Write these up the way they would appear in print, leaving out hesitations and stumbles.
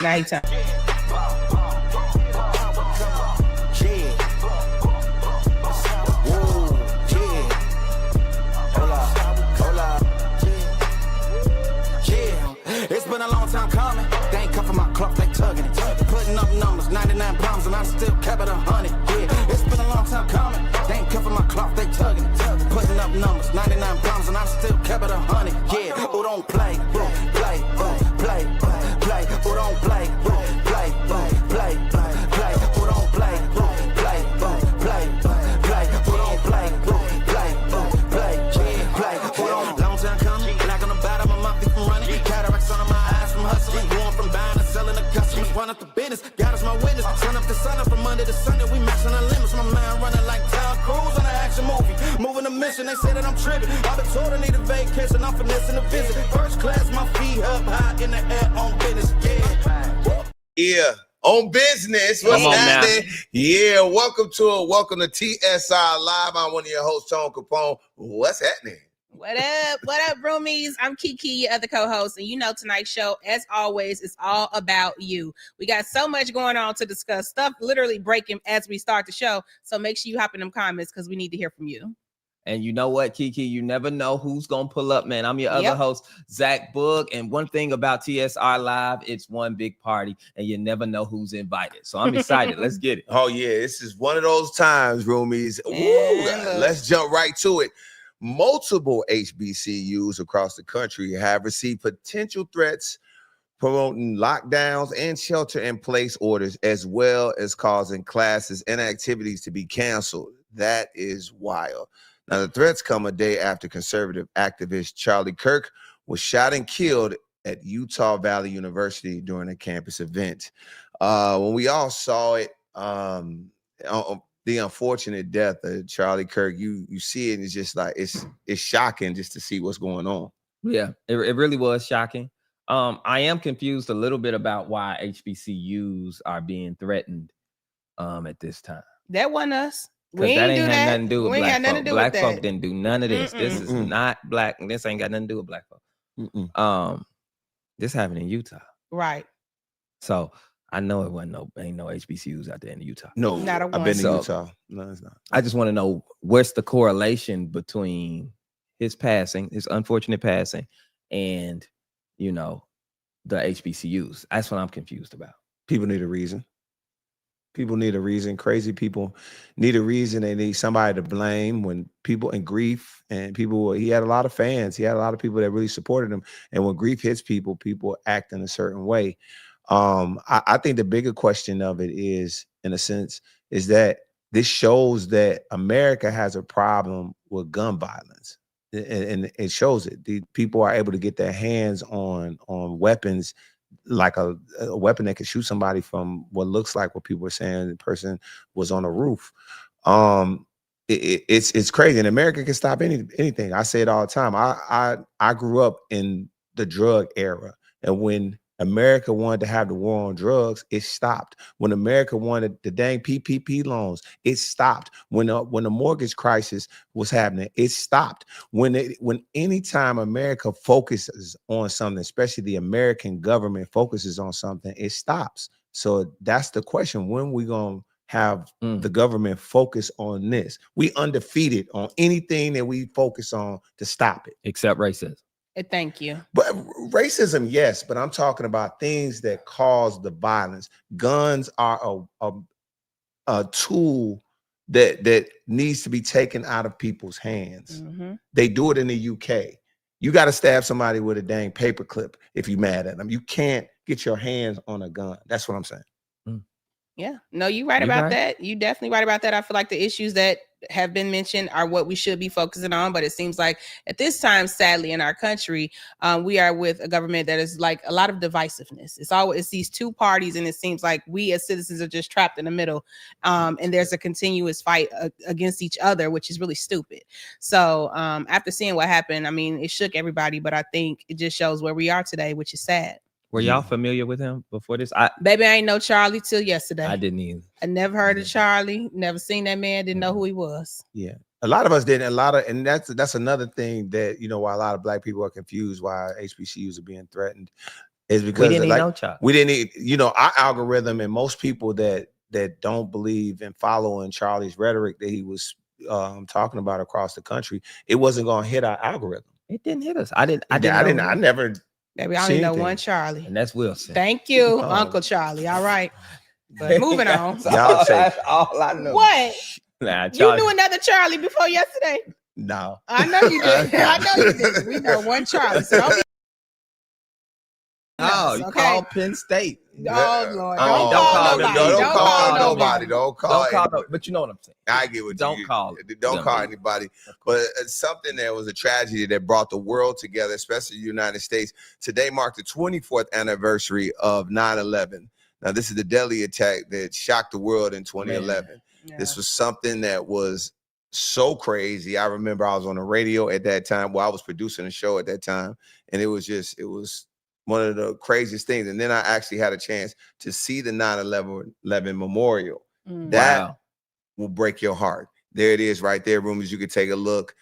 Now he time. It's been a long time coming. They ain't cuffing my cloth, they tugging it. Putting up numbers, 99 pounds, and I still kept it 100. Yeah, it's been a long time coming. They ain't cuffing my cloth, they tugging it. Putting up numbers, 99 pounds, and I still kept it 100. Yeah, who don't play, play, play, play. Who don't play, play, play, play. Who don't play, play, play, play. Who don't play, play, play. Who don't? Long time coming, black on the bottom of my feet from running. Cataracts under my eyes from hustling. Going from buying and selling to customers. Run up the business, God is my witness. Sun up to sun up from Monday to Sunday. We maxing our limits. My mind running like Tom Cruise on an action movie. Moving the mission, they say that I'm tripping. I've been told I need a vacation. I'm finessing the visit. First class, my feet up high in the air on business. Yeah. On business, what's happening? Yeah, welcome to TSR Live. I'm one of your hosts, Tone Capone. What's happening? What up, roomies? I'm Kiki, your other co-host, and you know tonight's show, as always, is all about you. We got so much going on to discuss, stuff literally breaking as we start the show, so make sure you hop in them comments because we need to hear from you. And you know what, Kiki, you never know who's going to pull up, man. I'm your other host, Zach Boog. And one thing about TSR Live, it's one big party, and you never know who's invited. So I'm excited. Let's get it. Oh, yeah. This is one of those times, roomies. Ooh, let's jump right to it. Multiple HBCUs across the country have received potential threats promoting lockdowns and shelter-in-place orders, as well as causing classes and activities to be canceled. That is wild. Now, the threats come a day after conservative activist Charlie Kirk was shot and killed at Utah Valley University during a campus event. When we all saw it, the unfortunate death of Charlie Kirk, you see it, and it's just like it's shocking just to see what's going on. Yeah, it really was shocking. I am confused a little bit about why HBCUs are being threatened at this time. That wasn't us. Because that ain't had nothing to do with black folk. Black folk that. didn't do none of this. This is not black. This ain't got nothing to do with black folk. This happened in Utah. Right. So I know it ain't no HBCUs out there in Utah. No, not a one. I've been to Utah. No, it's not. I just want to know what's the correlation between his unfortunate passing, and the HBCUs. That's what I'm confused about. People need a reason. People need a reason. Crazy people need a reason. They need somebody to blame. When people in grief, and he had a lot of fans. He had a lot of people that really supported him. And when grief hits people act in a certain way. I think the bigger question of it is, in a sense, is that this shows that America has a problem with gun violence. And it shows it. The people are able to get their hands on weapons, like a weapon that could shoot somebody from what looks like what people are saying the person was on a roof. It's crazy. And America can stop anything. I say it all the time. I grew up in the drug era, and when America wanted to have the war on drugs, it stopped. When America wanted the dang PPP loans, it stopped. When the mortgage crisis was happening, it stopped. When anytime America focuses on something, especially the American government focuses on something, it stops. So that's the question. When we gonna have the government focus on this? We undefeated on anything that we focus on to stop it. Except racism. Thank you. But racism, yes, but I'm talking about things that cause the violence. Guns are a tool that needs to be taken out of people's hands. They do it in the UK. You got to stab somebody with a dang paperclip if you're mad at them. You can't get your hands on a gun. That's what I'm saying. Yeah, no, you're right about that. You definitely right about that. I feel like the issues that have been mentioned are what we should be focusing on, but it seems like at this time, sadly, in our country, we are with a government that is like a lot of divisiveness. It's these two parties, and it seems like we as citizens are just trapped in the middle, and there's a continuous fight against each other, which is really stupid. So after seeing what happened, I mean, it shook everybody, but I think it just shows where we are today, which is sad. Were y'all familiar with him before this? Baby, I ain't know Charlie till yesterday. I didn't either. I never heard of Charlie. Never seen that man. Didn't know who he was. Yeah, a lot of us didn't. And that's another thing that why a lot of black people are confused why HBCUs are being threatened. Is because we didn't like, eat no Charlie. we didn't eat, you know, our algorithm, and most people that don't believe in following Charlie's rhetoric that he was talking about across the country, it wasn't going to hit our algorithm. It didn't hit us. I I never. Maybe I only know one Charlie. And that's Wilson. Thank you, Uncle Charlie. All right. But moving on. That's all I know. What? Nah, you knew another Charlie before yesterday? No. I know you did. I know you did. We know one Charlie. So don't be you call Penn State. Oh, Lord. Don't call nobody. Don't call nobody. But you know what I'm saying. I get what don't call it. Don't call anybody. But it's something that was a tragedy that brought the world together, especially the United States. Today marked the 24th anniversary of 9/11. Now, this is the deadly attack that shocked the world in 2011. Yeah. This was something that was so crazy. I remember I was on the radio at that time. Well, I was producing a show at that time. And it was one of the craziest things. And then I actually had a chance to see the 9/11 memorial. That will break your heart. There it is right there, roomies. You could take a look.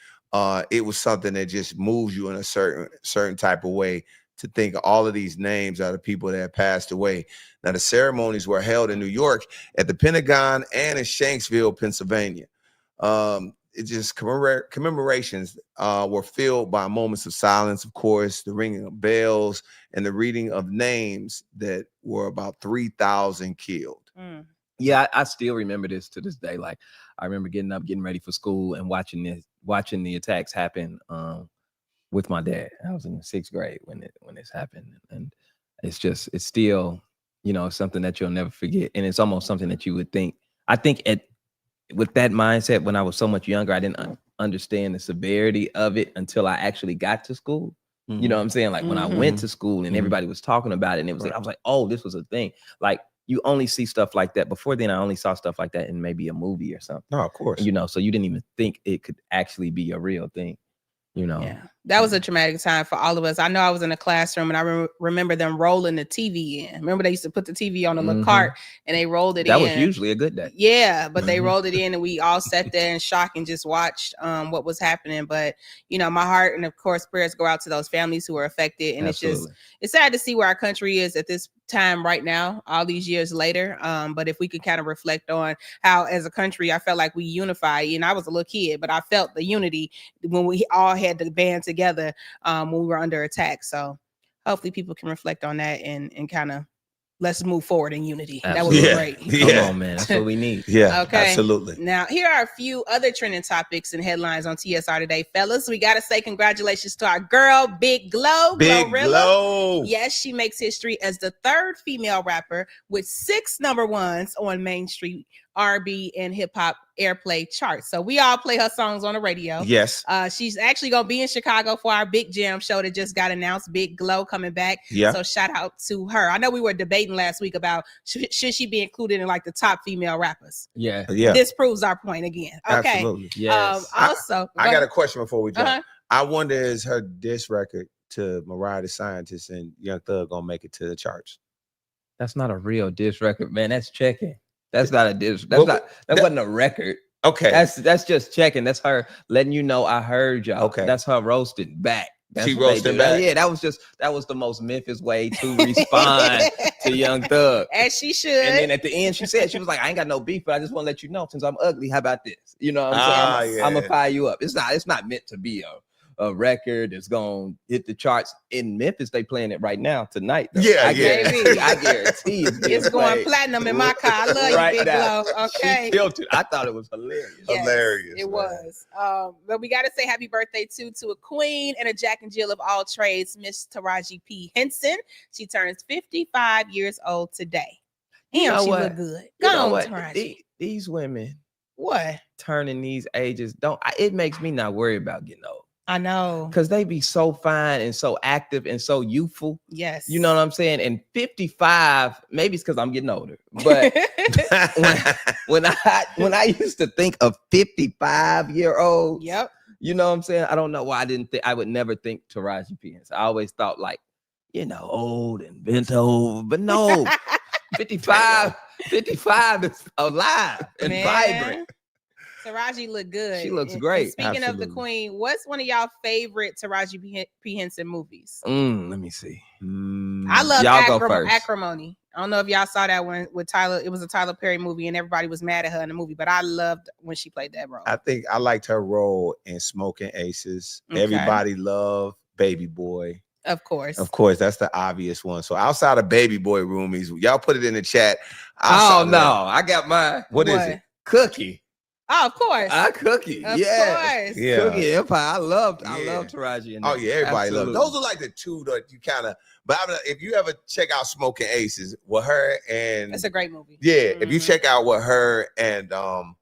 It was something that just moves you in a certain type of way to think of all of these names are the people that have passed away. Now, the ceremonies were held in New York at the Pentagon and in Shanksville, Pennsylvania. It just commemorations were filled by moments of silence, of course, the ringing of bells and the reading of names that were about 3,000 killed. Yeah, I still remember this to this day. Like, I remember getting up, getting ready for school, and watching the attacks happen with my dad. I was in the 6th grade when this happened, and it's still, you know, something that you'll never forget, and it's almost something that you would think. I think with that mindset, when I was so much younger, I didn't understand the severity of it until I actually got to school. You know what I'm saying? Like when I went to school and everybody was talking about it, and it was like, I was like, oh, this was a thing. Like, you only see stuff like that. Before then, I only saw stuff like that in maybe a movie or something. No, of course. You know, so you didn't even think it could actually be a real thing. You know, yeah, that was a traumatic time for all of us. I know I was in a classroom and I remember them rolling the TV in. Remember they used to put the TV on a little cart and they rolled it in. That was usually a good day. Yeah, but they rolled it in and we all sat there in shock and just watched what was happening. But, you know, my heart and of course prayers go out to those families who were affected. And it's sad to see where our country is at this time right now, all these years later. But if we could kind of reflect on how as a country, I felt like we unified. You know, I was a little kid, but I felt the unity when we all had to band together when we were under attack. So hopefully people can reflect on that and kind of let's move forward in unity. Absolutely. That would be great. Come on, man. That's what we need. Yeah, okay. Absolutely. Now, here are a few other trending topics and headlines on TSR today, fellas. We got to say congratulations to our girl, Big Glow. Big Glow. Yes, she makes history as the 3rd female rapper with 6 number ones on mainstream R&B and hip hop airplay charts. So we all play her songs on the radio. Yes. She's actually going to be in Chicago for our big jam show that just got announced, Big Glow coming back. Yeah. So shout out to her. I know we were debating last week about should she be included in like the top female rappers. Yeah. This proves our point again. Okay. Absolutely. Yes. Also, I got a question before we jump. I wonder, is her diss record to Mariah the Scientist and Young Thug gonna make it to the charts? That's not a real diss record, man. That's checking. That's not a diss. That wasn't a record. Okay. That's just checking. That's her letting you know I heard y'all. Okay. That's her roasting back. She roasted back. Yeah, that was the most Memphis way to respond to Young Thug. As she should. And then at the end, she was like, I ain't got no beef, but I just want to let you know, since I'm ugly, how about this? You know what I'm saying? I'm gonna fire you up. It's not meant to be a record that's gonna hit the charts. In Memphis, they playing it right now tonight. Though. I guarantee it's going platinum in my car. I love you, Big Glow. Okay. She filtered. I thought it was hilarious. Yes, hilarious. It was. But we gotta say happy birthday to a queen and a Jack and Jill of all trades, Miss Taraji P. Henson. She turns 55 years old today. She look good. Go on, Taraji. These women, what turning these ages it makes me not worry about getting old. I know. Because they be so fine and so active and so youthful. Yes. You know what I'm saying? And 55, maybe it's because I'm getting older. But when I used to think of 55-year-olds, yep. You know what I'm saying? I don't know why I would never think Taraji P. Henson. I always thought like, you know, old and bent over. But no, 55 is alive and vibrant. Taraji look good. She looks great. And speaking of the queen, what's one of y'all favorite Taraji P. Henson movies? Let me see. I love Acrimony. I don't know if y'all saw that one with Tyler. It was a Tyler Perry movie, and everybody was mad at her in the movie. But I loved when she played that role. I think I liked her role in Smoking Aces. Okay. Everybody loved Baby Boy. Of course, that's the obvious one. So outside of Baby Boy, roomies, y'all put it in the chat. I got mine. What is it? Cookie. Oh, of course. Cookie. Of course. Yeah. Cookie Empire. I love Taraji. Oh, yeah. Everybody loves those. Are like the two that you kind of, but I mean, if you ever check out Smoking Aces with her and it's a great movie. Yeah. If you check out what her and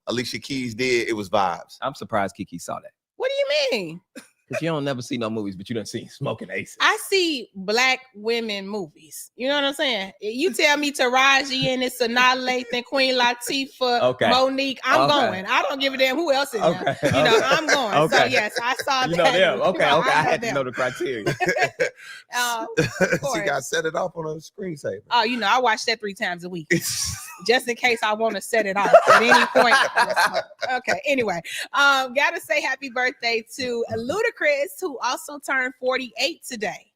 Alicia Keys did, it was vibes. I'm surprised Kiki saw that. What do you mean? Because you don't never see no movies, but you don't see Smoking Aces. I see Black women movies. You know what I'm saying? You tell me Taraji and it's Sanaa Lathan, Queen Latifah, Monique. I'm going. I don't give a damn who else is there. You know, I'm going. So yes, I saw that. You know them. Okay. I had to know the criteria. She got set it off on a screensaver. Oh, you know, I watch that 3 times a week. Just in case I want to set it off at any point. Okay. Anyway, gotta say happy birthday to Ludacris, who also turned 48 today.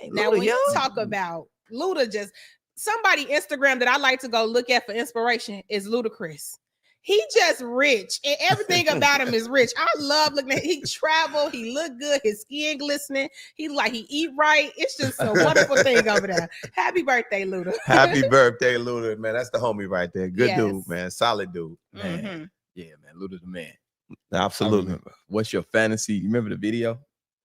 Now, when you talk about Luda, somebody Instagram that I like to go look at for inspiration is Ludacris. He just rich, and everything about him is rich. I love looking at him. He travel, he look good, his skin glistening. He eat right. It's just a wonderful thing over there. Happy birthday, Luda. Happy birthday, Luda, man. That's the homie right there. Good dude, man. Solid dude, man. Mm-hmm. Yeah, man. Luda's the man. Absolutely. What's your fantasy? You remember the video?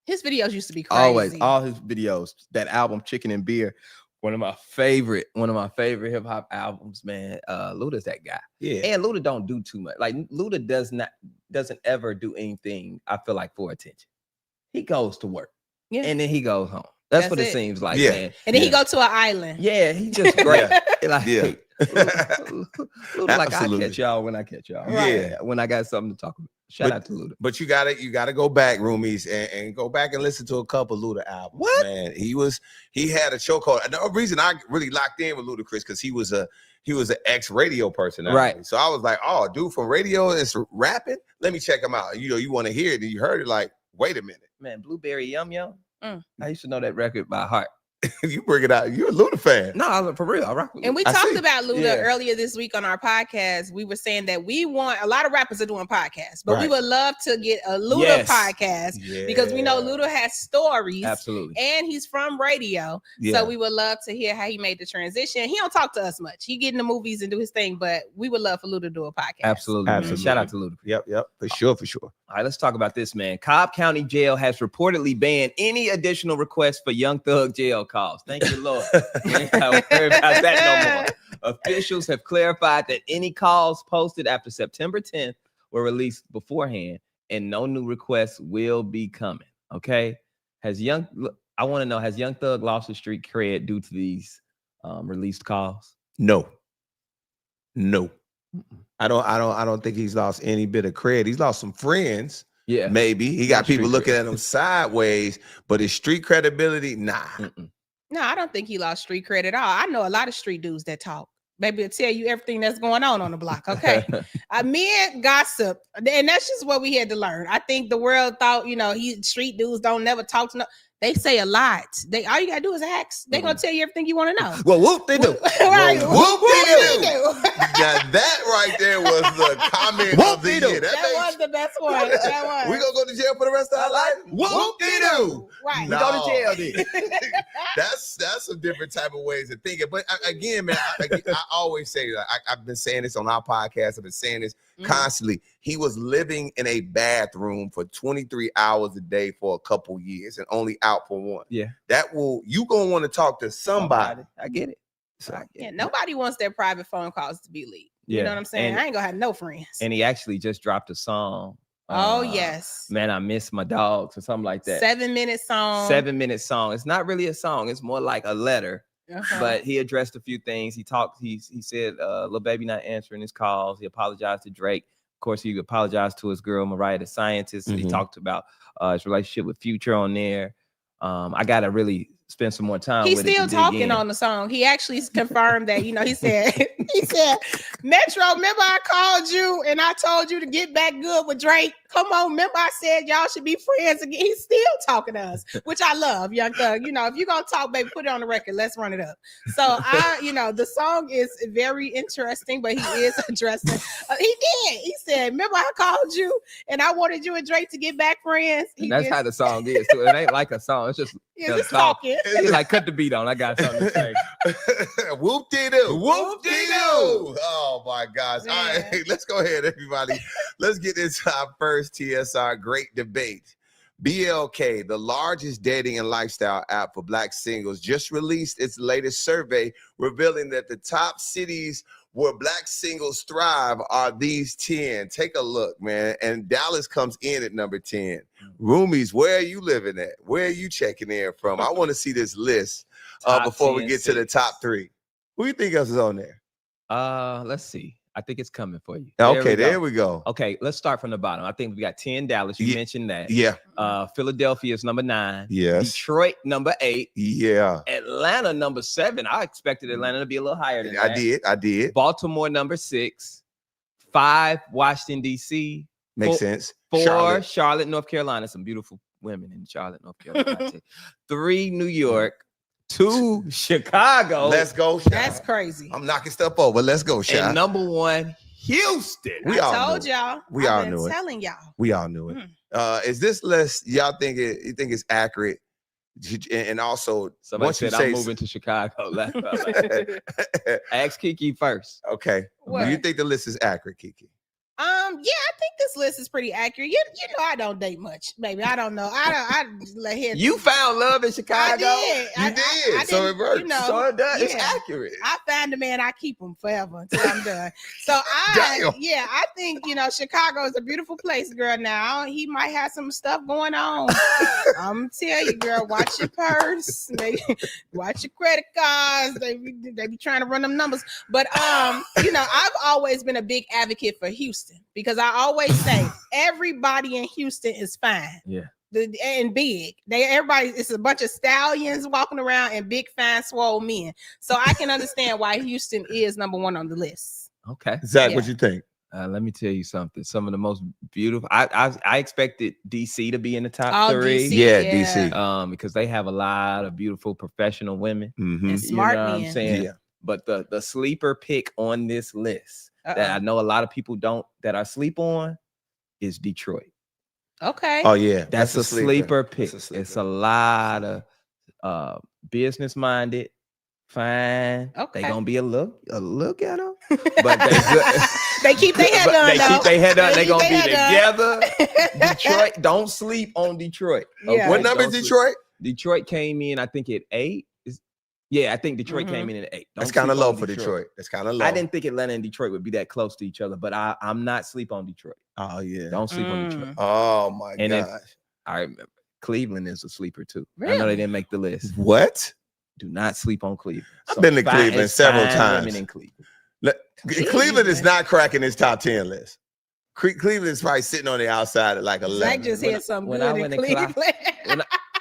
His videos used to be crazy. Always, all his videos. That album, Chicken and Beer. One of my favorite hip hop albums, man. Luda's that guy. Yeah. And Luda don't do too much. Like Luda doesn't ever do anything, I feel like, for attention. He goes to work. Yeah. And then he goes home. That's what it seems like, man. And then he go to an island. Yeah, he just great. Luda, like I catch y'all when I catch y'all. Yeah. When I got something to talk about. Shout out to Luda. But you gotta go back, roomies, and go back and listen to a couple Luda albums. What? Man, he had a chokehold. And the reason I really locked in with Ludacris because he was an ex-radio personality. Right. So I was like, oh, dude from radio is rapping. Let me check him out. You know, you want to hear it, and you heard it. Like, wait a minute, man. Blueberry Yum Yum. I used to know that record by heart. You bring it out. You're a Luda fan. No, for real. I rock with and we talked about Luda earlier this week on our podcast. We were saying that we want a lot of rappers are doing podcasts, but we would love to get a Luda podcast because we know Luda has stories. Absolutely. And he's from radio. So we would love to hear how he made the transition. He don't talk to us much. He get in the movies and do his thing, but we would love for Luda to do a podcast. Absolutely. Shout out to Luda. Yep. For sure. All right, let's talk about this, man. Cobb County Jail has reportedly banned any additional requests for Young Thug jail calls. Thank you, Lord. We ain't gotta worry about that no more. Officials have clarified that any calls posted after September 10th were released beforehand, and no new requests will be coming. Okay. I want to know, has Young Thug lost his street cred due to these released calls? No. I don't think he's lost any bit of cred. He's lost some friends. Yeah, maybe he got people looking at him sideways, but his street credibility, nah. No, I don't think he lost street cred at all. I know a lot of street dudes that talk. Baby will tell you everything that's going on the block. Okay, men gossip, and that's just what we had to learn. I think the world thought, street dudes don't never talk to no. They say a lot. All you gotta do is ask. They're gonna tell you everything you want to know. Well, whoop they do. Right. Whoop they do. Now that right there was the comment of the year. That was the best one. We gonna go to jail for the rest of our life. Whoop they do. Right. No. We go to jail then. That's some different type of ways of thinking. But again, man, I always say that. I've been saying this on our podcast. I've been saying this constantly. He was living in a bathroom for 23 hours a day for a couple years and only out for one. Yeah. You gonna want to talk to somebody. I get it. Nobody wants their private phone calls to be leaked. You know what I'm saying? And I ain't gonna have no friends. And he actually just dropped a song. Oh, yes. Man, I miss my dogs or something like that. 7-minute song. 7-minute song. It's not really a song. It's more like a letter. But he addressed a few things. He said Lil Baby not answering his calls. He apologized to Drake. Of course, he apologized to his girl, Mariah the Scientist. He talked about his relationship with Future on there. I got to really spend some more time He's with it. He's still talking on the song. He actually confirmed that, he said, Metro, remember I called you and I told you to get back good with Drake? Come on, remember I said y'all should be friends again. He's still talking to us, which I love, Young Thug. You know, if you're gonna talk, baby, put it on the record. Let's run it up. So the song is very interesting, but he is addressing. He did. He said, remember I called you and I wanted you and Drake to get back friends. That's how the song is. So it ain't like a song. It's just talking. It's like cut the beat on. I got something to say. Whoop-de-doo. Whoop-de-doo. Oh my gosh. All right, let's go ahead, everybody. Let's get into our first TSR great debate. BLK, the largest dating and lifestyle app for Black singles, just released its latest survey revealing that the top cities where Black singles thrive are these 10. Take a look, man. And Dallas comes in at number 10. Roomies, where are you living at? Where are you checking in from? I want to see this list before we get to the top 3. Who do you think else is on there? Let's see. I think it's coming for you. There we go. Okay, let's start from the bottom. I think we got 10 Dallas. You mentioned that. Yeah. Philadelphia is number 9. Yes. Detroit, number 8. Yeah. Atlanta, number 7. I expected Atlanta to be a little higher than that. I did. Baltimore, number 6. 5, Washington, D.C. Makes sense. 4, Charlotte, North Carolina. Some beautiful women in Charlotte, North Carolina. 3, New York. 2, Chicago. Let's go, Shy. That's crazy. I'm knocking stuff over. Let's go, Shy. And number 1, Houston. I told y'all. We all knew it. Telling y'all. We all knew it. Is this list y'all think you think it's accurate? And also, somebody said I'm moving to Chicago. Ask Kiki first. Okay. What? Do you think the list is accurate, Kiki? Yeah, I think this list is pretty accurate. You know, I don't date much, baby. I don't know. I let him. You found love in Chicago. I did. You did. So it works. You know, so it does. Yeah. It's accurate. I find a man, I keep him forever until I'm done. So I think Chicago is a beautiful place, girl. Now he might have some stuff going on. I'm tell you, girl, watch your purse, maybe watch your credit cards. They be trying to run them numbers. But I've always been a big advocate for Houston. Because I always say everybody in Houston is fine. Yeah. And big. It's a bunch of stallions walking around and big, fine, swole men. So I can understand why Houston is number 1 on the list. Okay. Zach, what you think? Let me tell you something. Some of the most beautiful. I expected DC to be in the top 3. DC, yeah, DC. Because they have a lot of beautiful professional women and smart men. I'm saying? Yeah. But the sleeper pick on this list that I know a lot of people that are sleep on is Detroit. Okay. Oh yeah, that's a sleeper pick. It's a lot of business minded, fine. Okay. They gonna be a look ghetto, but they keep their head on. They keep their head on. They gonna be together. Detroit, don't sleep on Detroit. Okay? Yeah. What number is Detroit? Detroit came in, I think, at 8. Yeah, I think Detroit came in at 8. That's kind of low for Detroit. That's kind of low. I didn't think Atlanta and Detroit would be that close to each other, but I'm not sleep on Detroit. Oh yeah, don't sleep on Detroit. Oh my gosh, I remember Cleveland is a sleeper too. Really? I know they didn't make the list. What? Do not sleep on Cleveland. I've been to Cleveland several times. In Cleveland. Cleveland is not cracking his top 10 list. Cleveland is probably sitting on the outside at like 11. Zach just had something good in Cleveland.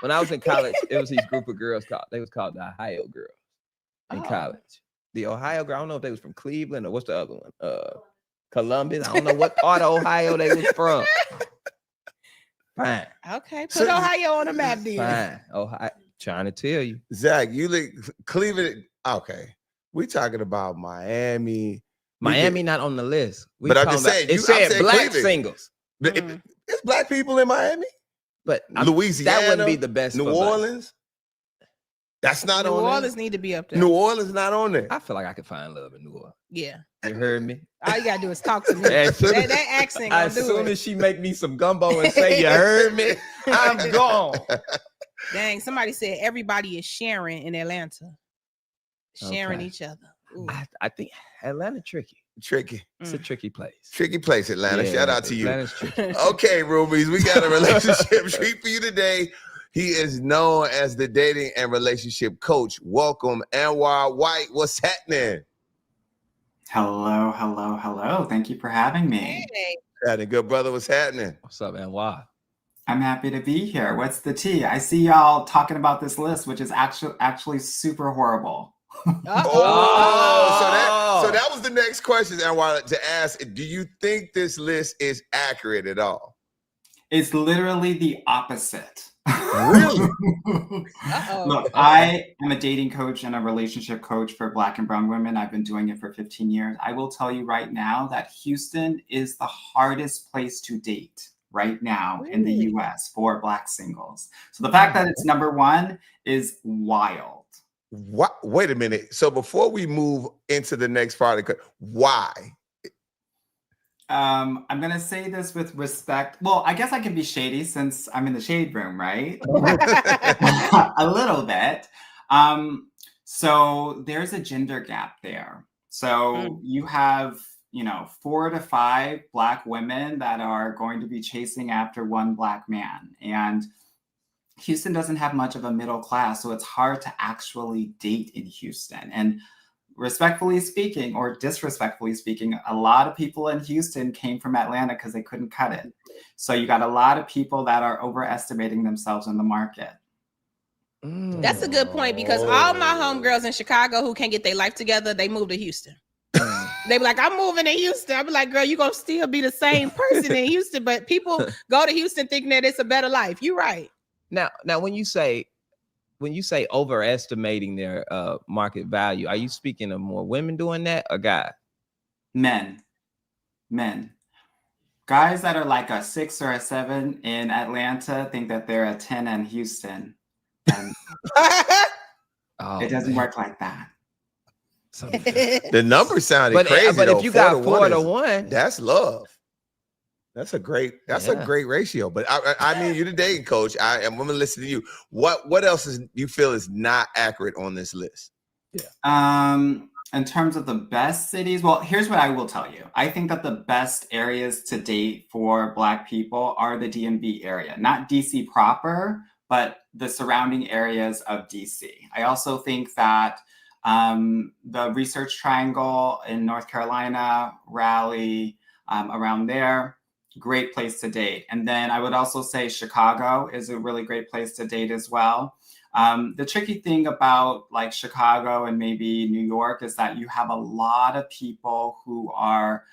When I was in college, it was these group of girls they was called the Ohio girls in college. The Ohio girl, I don't know if they was from Cleveland or what's the other one? Columbus. I don't know what part of Ohio they was from. Fine. Okay, put Ohio on the map then. Fine. Ohio. Trying to tell you. Zach, you live Cleveland. Okay. We talking about Miami. Miami not on the list. But I'm just saying, it said Black Cleveland. singles. It's Black people in Miami. But Louisiana, that wouldn't be the best. New Orleans. That's not on there. New Orleans need to be up there. New Orleans not on there. I feel like I could find love in New Orleans. Yeah. You heard me? All you gotta do is talk to me. that accent gonna do it. As soon as she make me some gumbo and say, you heard me, I'm gone. Dang, somebody said everybody is sharing in Atlanta. Sharing each other. I think Atlanta tricky. It's a tricky place. Tricky place, Atlanta. Yeah, shout out to you. Atlanta's tricky. Okay, Rubies, we got a relationship treat for you today. He is known as the dating and relationship coach. Welcome, Anwar White. What's happening? Hello. Thank you for having me. Hey. Happening, good brother. What's happening? What's up, Anwar? I'm happy to be here. What's the tea? I see y'all talking about this list, which is actually super horrible. So that that was the next question I wanted to ask. Do you think this list is accurate at all? It's literally the opposite. Really? Look, I am a dating coach and a relationship coach for Black and brown women. I've been doing it for 15 years. I will tell you right now that Houston is the hardest place to date right now in the US for Black singles. So the fact that it's number one is wild. What? Wait a minute. So before we move into the next part, why? I'm gonna say this with respect. Well, I guess I can be shady since I'm in the shade room, right? A little bit. So there's a gender gap there. So you have, 4 to 5 Black women that are going to be chasing after one Black man. And Houston doesn't have much of a middle class, so it's hard to actually date in Houston. And respectfully speaking, or disrespectfully speaking, a lot of people in Houston came from Atlanta because they couldn't cut it. So you got a lot of people that are overestimating themselves in the market. That's a good point, because all my homegirls in Chicago who can't get their life together, they move to Houston. They be like, I'm moving to Houston. I be like, girl, you're going to still be the same person in Houston, but people go to Houston thinking that it's a better life. You're right. Now, when you say overestimating their market value, are you speaking of more women doing that or guys? Men. Guys that are like a 6 or a 7 in Atlanta think that they're a 10 in Houston. And it doesn't work like that. The number sounded crazy. But if you got 4 to 1, that's love. That's a great ratio. But I mean, you're the dating coach. I'm gonna listen to you. What else you feel is not accurate on this list? In terms of the best cities, well, here's what I will tell you. I think that the best areas to date for Black people are the DMV area, not DC proper, but the surrounding areas of DC. I also think that the Research Triangle in North Carolina, Raleigh, around there, great place to date. And then I would also say Chicago is a really great place to date as well. The tricky thing about like Chicago and maybe New York is that you have a lot of people who are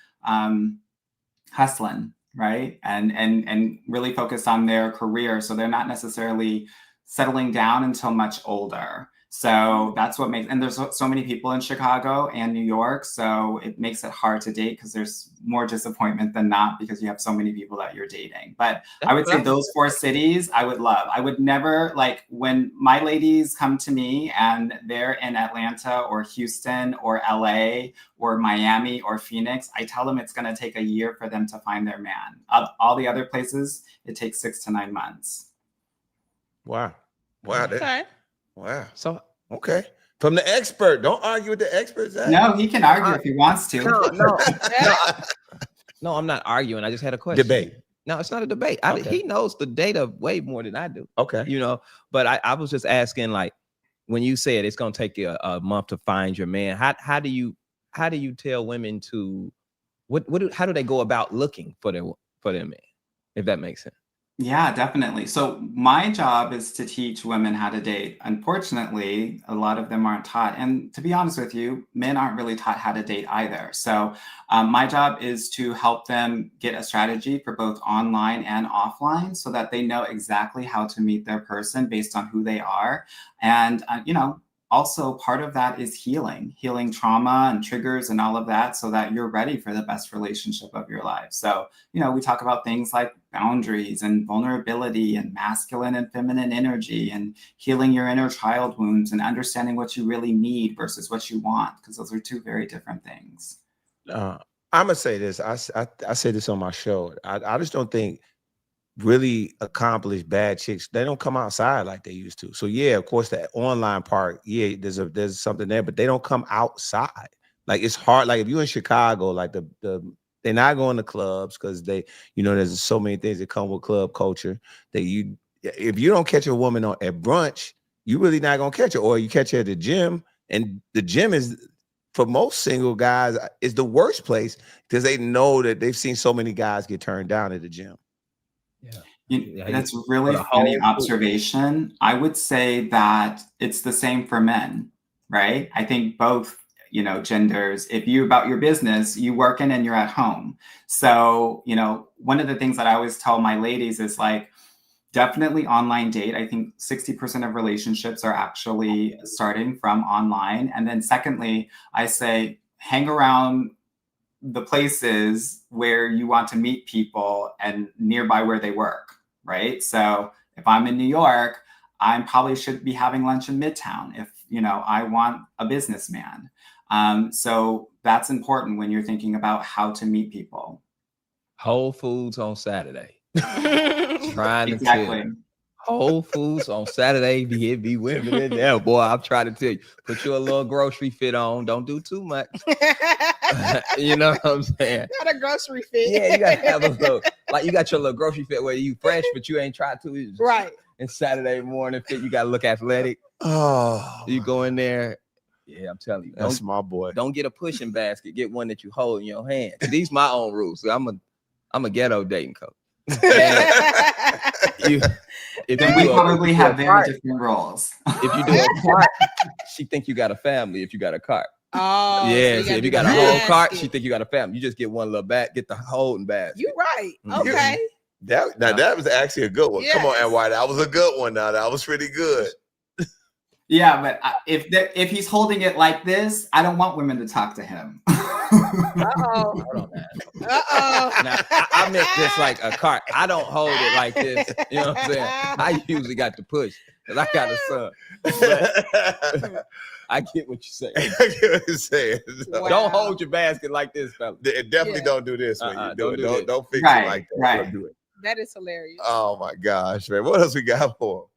hustling, right? And really focused on their career. So they're not necessarily settling down until much older. So that's what makes, and there's so many people in Chicago and New York, so it makes it hard to date because there's more disappointment than not because you have so many people that you're dating. But I would say those 4 cities I would love. I would never, like when my ladies come to me and they're in Atlanta or Houston or LA or Miami or Phoenix, I tell them it's going to take a year for them to find their man. All the other places, it takes 6 to 9 months. Wow. Okay. Wow. So, okay. From the expert. Don't argue with the experts. No, he can argue if he wants to. No, I'm not arguing. I just had a question. Debate. No, it's not a debate. He knows the data way more than I do. Okay. But I was just asking, like, when you said it's going to take you a month to find your man, how do you tell women to, how do they go about looking for their man, if that makes sense? Yeah, definitely. So my job is to teach women how to date. Unfortunately, a lot of them aren't taught. And to be honest with you, men aren't really taught how to date either. So my job is to help them get a strategy for both online and offline so that they know exactly how to meet their person based on who they are. And, also part of that is healing trauma and triggers and all of that so that you're ready for the best relationship of your life. So, we talk about things like boundaries and vulnerability and masculine and feminine energy and healing your inner child wounds and understanding what you really need versus what you want, because those are 2 very different things. I'm gonna say this. I say this on my show. I just don't think really accomplished bad chicks, they don't come outside like they used to. So yeah, of course, the online part, yeah, there's something there, but they don't come outside. Like it's hard. Like if you're in Chicago, like they're not going to clubs because there's so many things that come with club culture that if you don't catch a woman at brunch, you really not gonna catch her, or you catch her at the gym, and the gym is, for most single guys, is the worst place because they know that they've seen so many guys get turned down at the gym. Yeah. That's really funny observation. I would say that it's the same for men, right? I think both, you know, genders. If you about your business, you working and you're at home. So, you know, one of the things that I always tell my ladies is like, definitely online date. I think 60% of relationships are actually starting from online. And then secondly, I say hang around the places where you want to meet people and nearby where they work, right? So if I'm in New York, I probably should be having lunch in Midtown if, you know, I want a businessman. So that's important when you're thinking about how to meet people. Whole Foods on Saturday. Trying to Exactly. tell you. Whole Foods on Saturday, be women in there, boy. I'm trying to tell you, put you a little grocery fit on. Don't do too much. You know what I'm saying? Not a grocery fit. Yeah, you gotta have a little, like you got your little grocery fit where you fresh, but you ain't tried to. Right. And Saturday morning fit, you gotta look athletic. Oh, You go in there. Yeah, I'm telling you, that's my boy. don't get a pushing basket. Get one that you hold in your hand. These my own rules. So I'm a ghetto dating coach. Then we probably have very different roles. If you do a cart, she think you got a family. If you got a cart, oh yeah. so So if you got a whole cart, she think you got a family. You just get one little bag, get the holding basket. You right? Okay. That was actually a good one. Yes. Come on, Anwar, that was a good one. Now that was pretty good. Yeah, but if he's holding it like this, I don't want women to talk to him. Uh-oh. Hold on, man. Uh-oh. Now, I meant just like a cart. I don't hold it like this. You know what I'm saying? I usually got to push because I got a son. But I get what you're saying. I get what you're saying. Wow. Don't hold your basket like this, fella. Definitely don't do this when you do it. Don't fix Right, it like that. right. Don't do it. That is hilarious. Oh my gosh, man. What else we got for?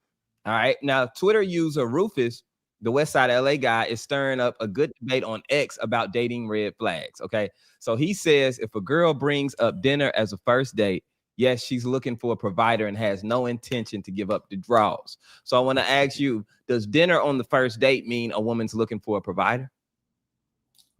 All right. Now, Twitter user Rufus, the West Side LA guy, is stirring up a good debate on X about dating red flags. Okay. So he says if a girl brings up dinner as a first date, yes, she's looking for a provider and has no intention to give up the draws. So I want to ask you, does dinner on the first date mean a woman's looking for a provider?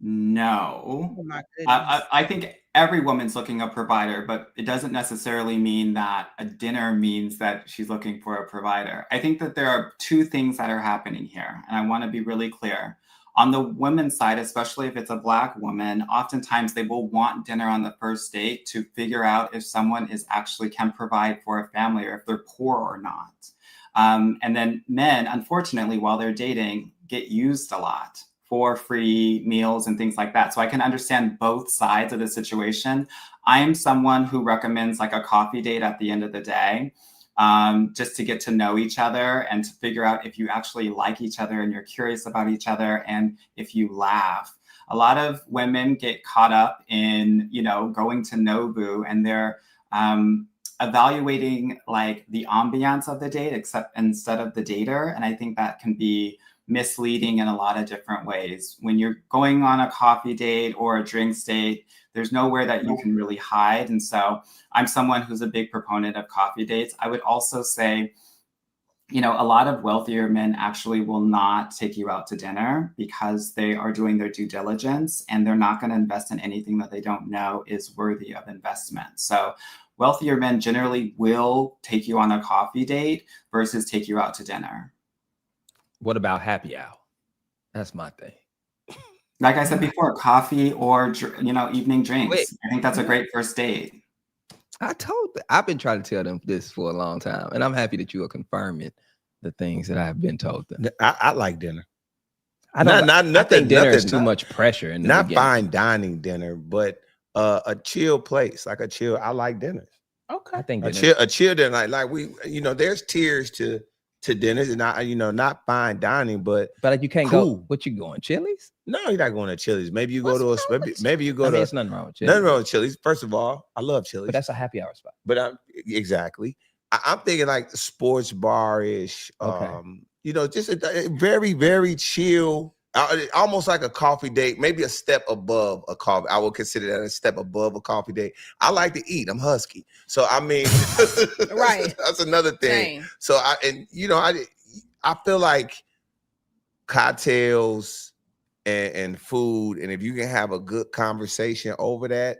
No. Oh my goodness. I think every woman's looking a provider, but it doesn't necessarily mean that a dinner means that she's looking for a provider. I think that there are two things that are happening here, and I want to be really clear. On the women's side, especially if it's a Black woman, oftentimes they will want dinner on the first date to figure out if someone is actually can provide for a family or if they're poor or not. And then men, unfortunately, while they're dating, get used a lot for free meals and things like that. So I can understand both sides of the situation. I am someone who recommends like a coffee date at the end of the day, just to get to know each other and to figure out if you actually like each other and you're curious about each other and if you laugh. A lot of women get caught up in, you know, going to Nobu and they're evaluating like the ambiance of the date instead of the dater. And I think that can be misleading in a lot of different ways. When you're going on a coffee date or a drinks date, there's nowhere that you can really hide. And so I'm someone who's a big proponent of coffee dates. I would also say, you know, a lot of wealthier men actually will not take you out to dinner because they are doing their due diligence and they're not going to invest in anything that they don't know is worthy of investment. So wealthier men generally will take you on a coffee date versus take you out to dinner. What about happy hour? That's my thing. Like I said before, coffee or, you know, evening drinks. Wait. I think that's a great first date. I've been trying to tell them this for a long time, and I'm happy that you are confirming the things that I've been told them. I like dinner. I think dinner is too much pressure. In the not beginning. fine dining dinner, but a chill place, like a chill. I like dinners. Okay. I think A dinner, chill dinner, like we, you know, there's tiers to dinners, and not, you know, not fine dining, but you can't cool. go. What you going? Chili's? No, you're not going to Chili's. Maybe you go to maybe you go to. There's nothing wrong with Chili's. Nothing wrong with Chili's. First of all, I love Chili's, But that's a happy hour spot. But exactly. I'm thinking like the sports bar-ish. Okay. You know, just a very, very chill, almost like a coffee date, maybe a step above a coffee. I would consider that a step above a coffee date. I like to eat. I'm husky. So I mean, right. That's another thing. Same. So I feel like cocktails and food, and if you can have a good conversation over that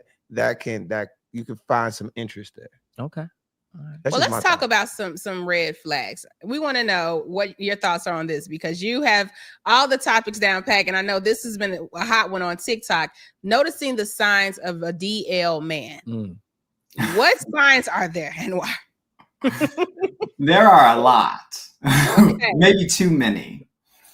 you can find some interest there. Okay. Well, let's talk about some red flags. We want to know what your thoughts are on this, because you have all the topics down pat, and I know this has been a hot one on TikTok. Noticing the signs of a DL man. What signs are there, Anwar? There are a lot. Okay. Maybe too many.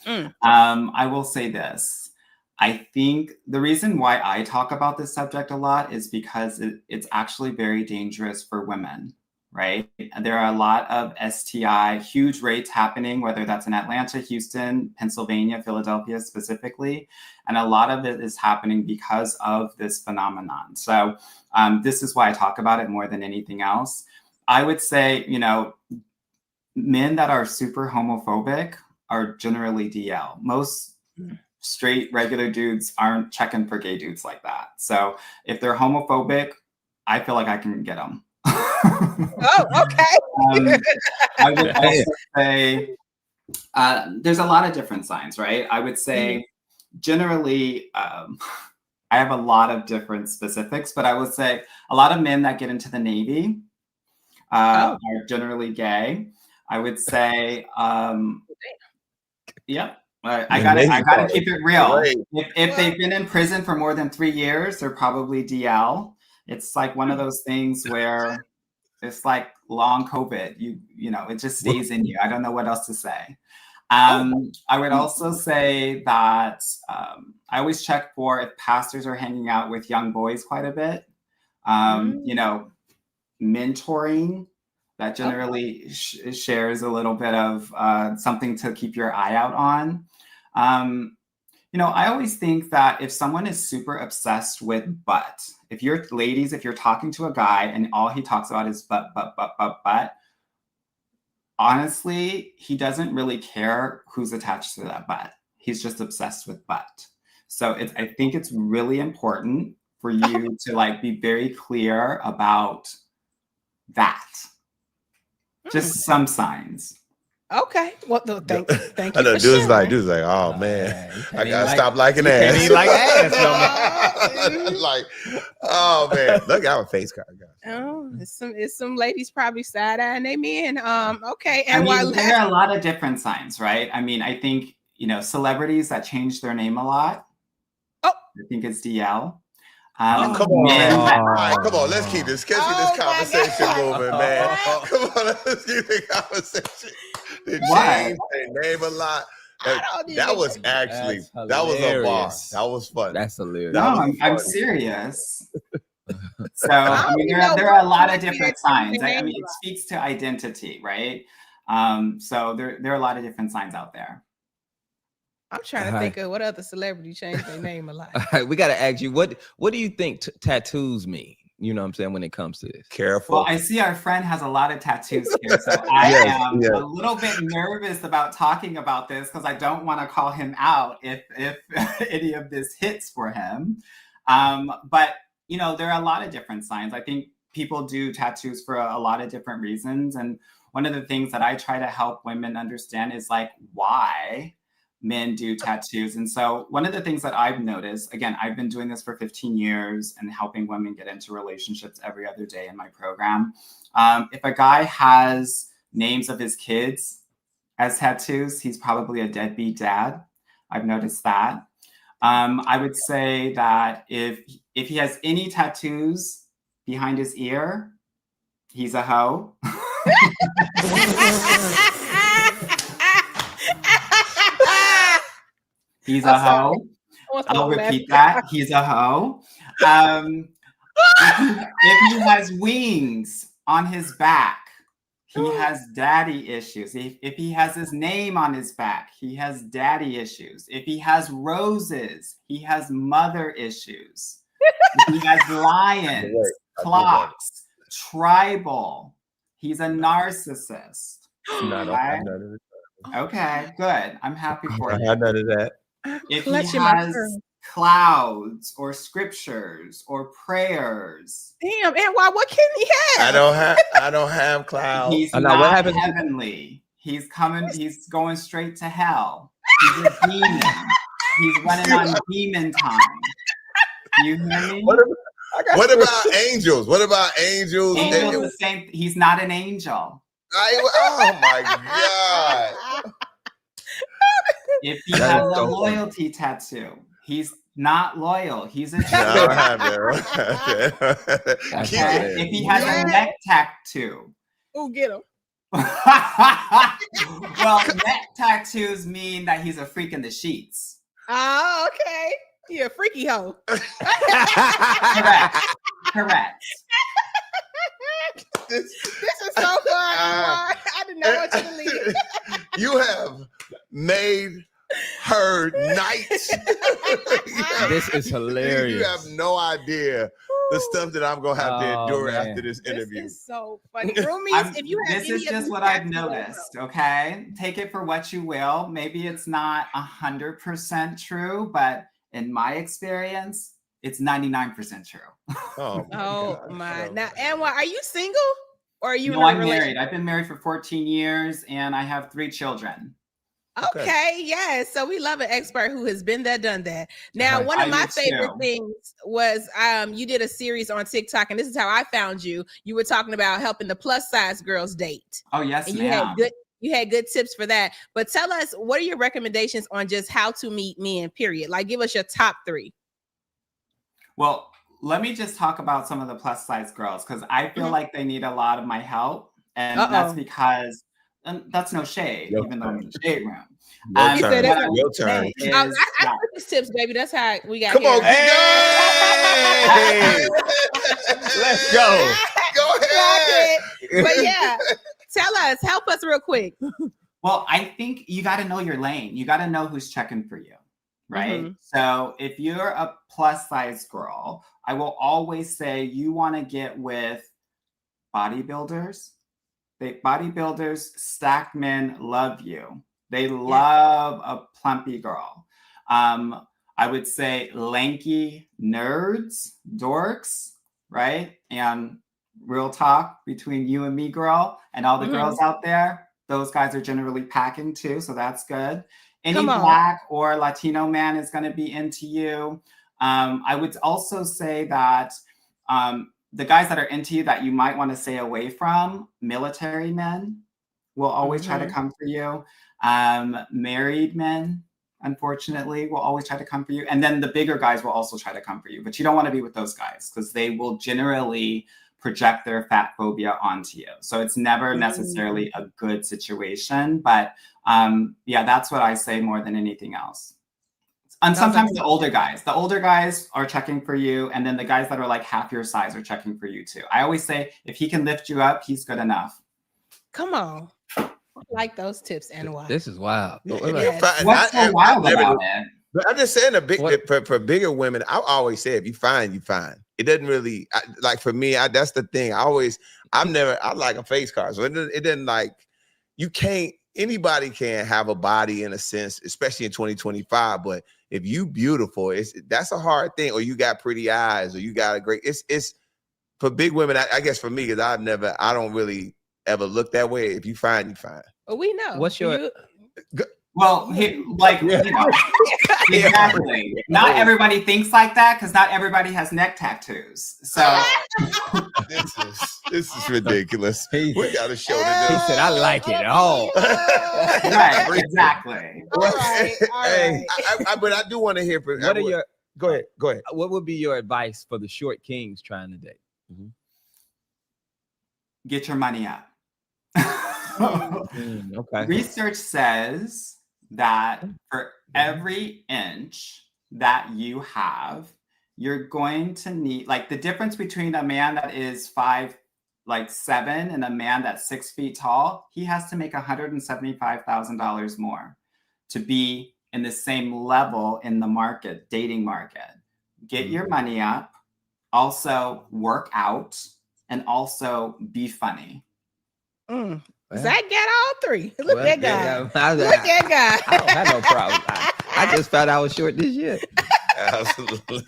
I will say this. I think the reason why I talk about this subject a lot is because it's actually very dangerous for women. Right? There are a lot of STI, huge rates happening, whether that's in Atlanta, Houston, Pennsylvania, Philadelphia specifically. And a lot of it is happening because of this phenomenon. So this is why I talk about it more than anything else. I would say, men that are super homophobic are generally DL. Most straight, regular dudes aren't checking for gay dudes like that. So if they're homophobic, I feel like I can get them. Oh, okay. I would also say there's a lot of different signs, right? I would say generally, I have a lot of different specifics, but I would say a lot of men that get into the Navy are generally gay. I would say, yep. I gotta keep it real. If they've been in prison for more than 3 years, they're probably DL. It's like one of those things where it's like long COVID. It just stays in you. I don't know what else to say. I would also say that I always check for if pastors are hanging out with young boys quite a bit. Mentoring, that generally shares a little bit of something to keep your eye out on. I always think that if someone is super obsessed with butt, if you're talking to a guy and all he talks about is butt, honestly, he doesn't really care who's attached to that butt. He's just obsessed with butt. So I think it's really important for you to be very clear about that. Just some signs. Okay. Well, thank you. I know dudes like, oh man, I gotta stop liking ass. He like ass. Like, oh man, look, I have a face card, guys. Oh, it's some ladies probably side eyeing they men. Okay. And there are a lot of different signs, right? I mean, I think celebrities that change their name a lot. I think it's DL. Come on, man. Come on, let's keep this conversation moving, man. Come on, let's keep the conversation. They changed their name a lot. That was a bar. That was fun. That's hilarious. No, I'm serious. So there are a lot of different signs. It speaks to identity, right? So there are a lot of different signs out there. I'm trying to think of what other celebrity changed their name a lot. All right, we got to ask you, what do you think tattoos mean? You know what I'm saying, when it comes to this? Careful. Well, I see our friend has a lot of tattoos here, so I am a little bit nervous about talking about this because I don't want to call him out if any of this hits for him. But there are a lot of different signs. I think people do tattoos for a lot of different reasons, and one of the things that I try to help women understand is why men do tattoos. And so one of the things that I've noticed, again, I've been doing this for 15 years and helping women get into relationships every other day in my program. If a guy has names of his kids as tattoos, he's probably a deadbeat dad. I've noticed that. I would say that if he has any tattoos behind his ear, he's a hoe. He's a hoe. I'll repeat that. He's a hoe. If he has wings on his back, he has daddy issues. If he has his name on his back, he has daddy issues. If he has roses, he has mother issues. If he has lions, clocks, tribal, he's a narcissist. Okay, good. I'm happy for you. I none of that. If he has clouds or scriptures or prayers. Damn, Anwar, what can he have? I don't have clouds. He's not heavenly. He's going straight to hell. He's a demon. He's running on demon time. You hear me? What about angels? What about angels? Angel's the same. He's not an angel. Oh my God. If he has a loyalty tattoo, he's not loyal. He's a No, cheater. I have that. Okay? If he has a neck tattoo. Oh, get him. Well, neck tattoos mean that he's a freak in the sheets. Oh, okay. You're a freaky hoe. Correct. This is so fun. I did not want you to leave. You have made her night. This is hilarious. You have no idea the stuff that I'm gonna have to endure after this interview. This is so funny. Roomies, if you have this is just what I've noticed, okay? Take it for what you will. Maybe it's not 100% true, but in my experience, it's 99% true. Oh my. Now, Anwar, are you single or are you No, I'm married. I've been married for 14 years and I have 3 children. Okay, yes. So we love an expert who has been there, done that. Now, one of my favorite things was you did a series on TikTok, and this is how I found you. You were talking about helping the plus size girls date. Oh, yes, and ma'am. You had good tips for that. But tell us, what are your recommendations on just how to meet men, period? Like, give us your top 3. Well, let me just talk about some of the plus size girls because I feel like they need a lot of my help. And that's because that's no shade, even though I'm in the shade room. Your turn. I took these tips, baby. That's how we got. Come on, hey! Let's go. Go ahead. But yeah, tell us, help us real quick. Well, I think you got to know your lane. You got to know who's checking for you, right? Mm-hmm. So if you're a plus size girl, I will always say you want to get with bodybuilders. Bodybuilders, stacked men love you. They love a plumpy girl. I would say lanky nerds, dorks, right? And real talk between you and me, girl, and all the girls out there, those guys are generally packing too, so that's good. Any Black or Latino man is going to be into you. I would also say that the guys that are into you that you might want to stay away from, military men will always try to come for you. Married men, unfortunately, will always try to come for you. And then the bigger guys will also try to come for you. But you don't want to be with those guys because they will generally project their fat phobia onto you. So it's never necessarily a good situation. But that's what I say more than anything else. And sometimes the older guys are checking for you. And then the guys that are like half your size are checking for you too. I always say, if he can lift you up, he's good enough. Come on. I like those tips, Anwar. This is wild. What's so wild about it? But I'm just saying, for bigger women, I always say, if you fine, you fine. It doesn't really like for me. That's the thing. I like a face card, so it doesn't like you can't. Anybody can have a body in a sense, especially in 2025. But if you beautiful, that's a hard thing. Or you got pretty eyes, or you got a great. It's for big women. I guess for me, because I don't really ever look that way. If you fine, you fine. Well, we know. What's your Well, exactly. Not everybody thinks like that because not everybody has neck tattoos. So this is ridiculous. We got to show this. He said, "I like it all." Right, exactly. All right. But I do want to hear from. Go ahead. What would be your advice for the short kings trying to date? Get your money up. Okay. Research says that for every inch that you have, you're going to need, like, the difference between a man that is 5'7" and a man that's 6 feet tall, he has to make $175,000 more to be in the same level in the dating market. Get your money up, also work out, and also be funny. Zach got all 3. Look at that guy. Look at that guy. I don't have no problem. I just found I was short this year. Absolutely.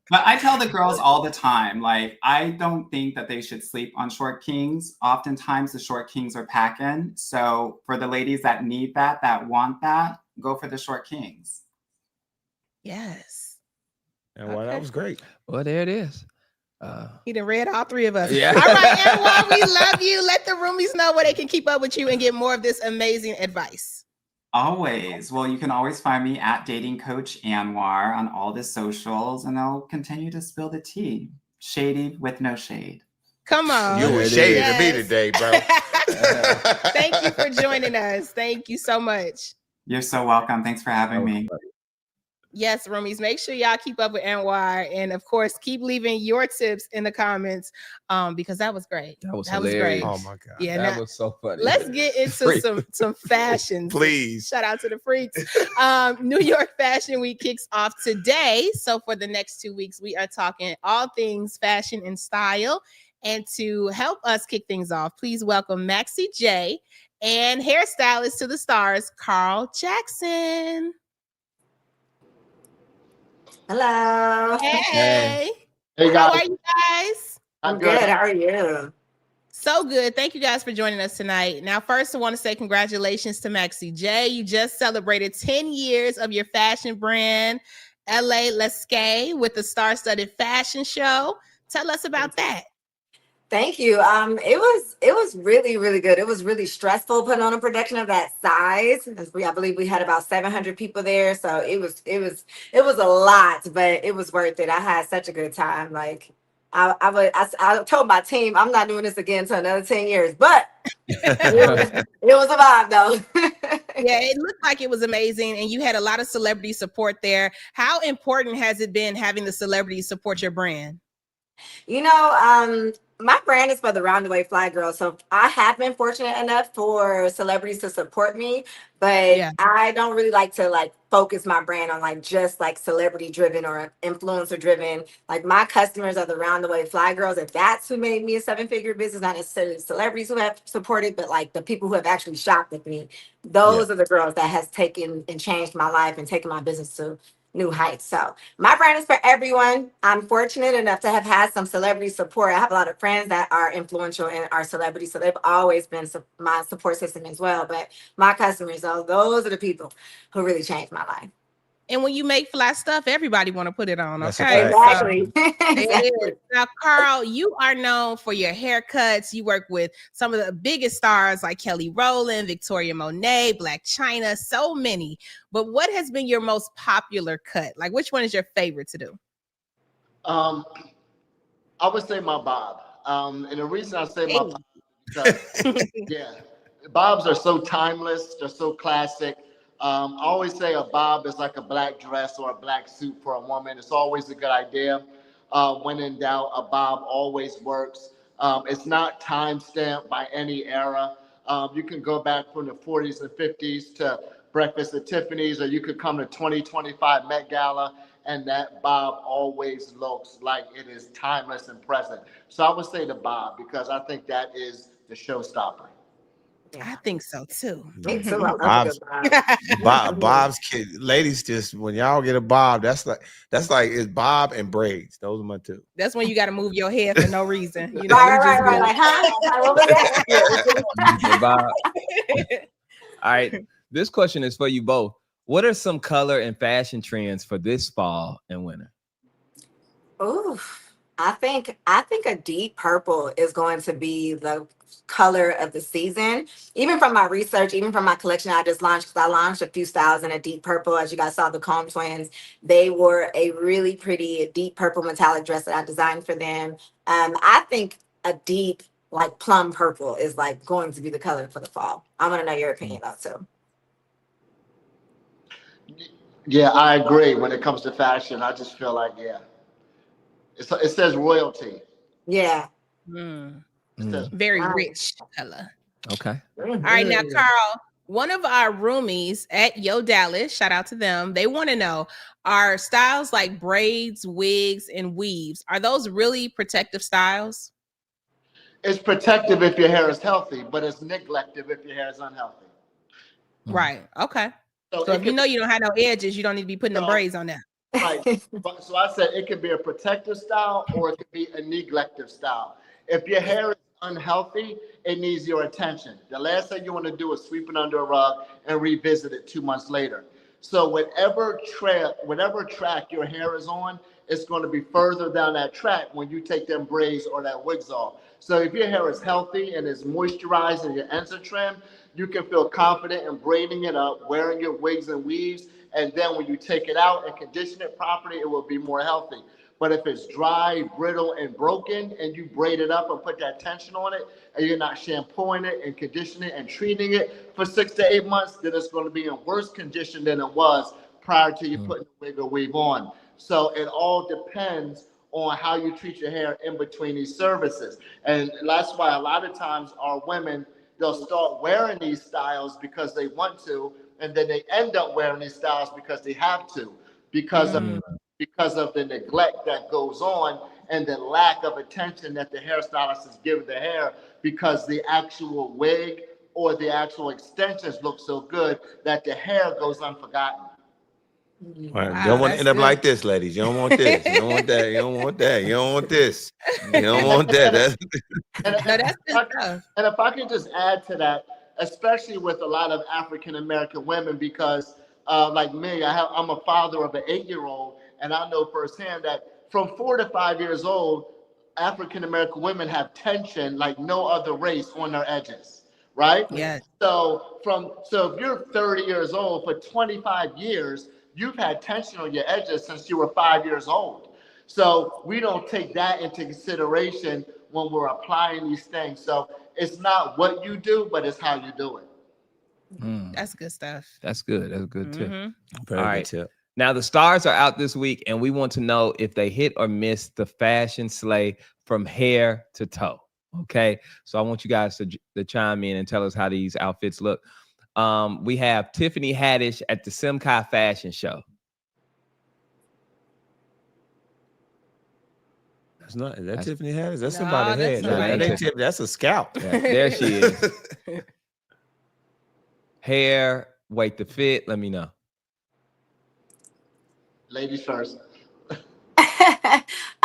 But I tell the girls all the time, like, I don't think that they should sleep on short kings. Oftentimes the short kings are packing. So for the ladies that need that want that, go for the short kings. Yes. And that was great. Well, there it is. He done read all three of us. Yeah. All right, Anwar, we love you. Let the roomies know where they can keep up with you and get more of this amazing advice. Always. Well, you can always find me at Dating Coach Anwar on all the socials, and I'll continue to spill the tea. Shady with no shade. Come on. You were shady to me today, bro. Thank you for joining us. Thank you so much. You're so welcome. Thanks for having me. Yes, roomies, make sure y'all keep up with Anwar, and of course, keep leaving your tips in the comments because that was great. That was great. Oh my God. Yeah, that was so funny. Let's get into some fashions. Please. Shout out to the freaks. New York Fashion Week kicks off today. So for the next 2 weeks, we are talking all things fashion and style. And to help us kick things off, please welcome Maxie J and hairstylist to the stars, Carl Jackson. Hello. Hey. Hey guys. How are you guys? I'm good. How are you? So good. Thank you guys for joining us tonight. Now, first, I want to say congratulations to Maxie J. You just celebrated 10 years of your fashion brand, LA Lescae, with the star-studded fashion show. Tell us about that. Thank you. It was really, really good. It was really stressful putting on a production of that size. I believe we had about 700 people there, so it was a lot, but it was worth it. I had such a good time. Like I told my team, I'm not doing this again until another 10 years, but it was a vibe though. Yeah, it looked like it was amazing, and you had a lot of celebrity support there. How important has it been having the celebrities support your brand? You know, my brand is for the Roundaway Fly Girl. So I have been fortunate enough for celebrities to support me, but yeah. I don't really like to focus my brand on just celebrity driven or influencer driven. Like my customers are the Roundaway Fly Girls. If that's who made me a 7-figure business, not necessarily celebrities who have supported, but the people who have actually shopped with me. Those are the girls that has taken and changed my life and taken my business to new heights. So my brand is for everyone. I'm fortunate enough to have had some celebrity support. I have a lot of friends that are influential and are celebrities, so they've always been my support system as well. But my customers, those are the people who really changed my life. And when you make fly stuff, everybody want to put it on. Okay, exactly. Exactly. Now, Carl, you are known for your haircuts. You work with some of the biggest stars like Kelly Rowland, Victoria Monet, Black China, so many. But what has been your most popular cut? Like, which one is your favorite to do? I would say my bob. And the reason I say my bob is because, bobs are so timeless. They're so classic. I always say a bob is like a black dress or a black suit for a woman. It's always a good idea. When in doubt, a bob always works. It's not time-stamped by any era. You can go back from the 40s and 50s to Breakfast at Tiffany's, or you could come to 2025 Met Gala, and that bob always looks like it is timeless and present. So I would say the bob, because I think that is the showstopper. I think so too. Bob's kid, ladies, just when y'all get a bob, that's like it's bob and braids. Those are my two. That's when you got to move your head for no reason. You know, right. Like, Bob. All right, this question is for you both. What are some color and fashion trends for this fall and winter? Ooh, I think a deep purple is going to be the color of the season. Even from my research, even from my collection I just launched, because I launched a few styles in a deep purple. As you guys saw, the Comb Twins, they wore a really pretty deep purple metallic dress that I designed for them. I think a deep plum purple is going to be the color for the fall. I want to know your opinion though too. Yeah, I agree. When it comes to fashion, I just feel like it says royalty. Yeah. Very rich color. Okay. All right, now, Carl, one of our roomies at Yo Dallas, shout out to them. They want to know, are styles like braids, wigs, and weaves, are those really protective styles? It's protective if your hair is healthy, but it's neglective if your hair is unhealthy. Right. Okay. So if you know you don't have no edges, you don't need to be putting the braids on there. Right. So I said it could be a protective style or it could be a neglective style. If your hair is unhealthy, it needs your attention. The last thing you want to do is sweep it under a rug and revisit it 2 months later. So whatever track your hair is on, it's going to be further down that track when you take them braids or that wigs off. So if your hair is healthy and is moisturized and your ends are trimmed, you can feel confident in braiding it up, wearing your wigs and weaves, and then when you take it out and condition it properly, it will be more healthy. But if it's dry, brittle, and broken, and you braid it up and put that tension on it, and you're not shampooing it and conditioning it and treating it for 6 to 8 months, then it's going to be in worse condition than it was prior to you putting the wig or weave on. So it all depends on how you treat your hair in between these services. And that's why a lot of times our women, they'll start wearing these styles because they want to, and then they end up wearing these styles because they have to, because of the neglect that goes on and the lack of attention that the hairstylist is giving the hair, because the actual wig or the actual extensions look so good that the hair goes unforgotten. Wow, you don't want to end up like this, ladies. You don't want this. You don't want that. You don't want that. You don't want this. You don't want that. And if I can just add to that, especially with a lot of African American women, because like me, I'm a father of an 8-year-old, and I know firsthand that from 4 to 5 years old, African American women have tension like no other race on their edges, right? Yeah. So if you're 30 years old, for 25 years, you've had tension on your edges since you were 5 years old. So we don't take that into consideration when we're applying these things. So it's not what you do, but it's how you do it. That's good stuff. That's good. That's a good tip. Very All good right. tip. Now the stars are out this week, and we want to know if they hit or miss the fashion sleigh from hair to toe. Okay, so I want you guys to chime in and tell us how these outfits look. We have Tiffany Haddish at the Simkai Fashion Show. That's Tiffany Haddish. That's somebody's head. That's a scalp. Yeah, there she is. Hair, weight to fit. Let me know. Ladies first.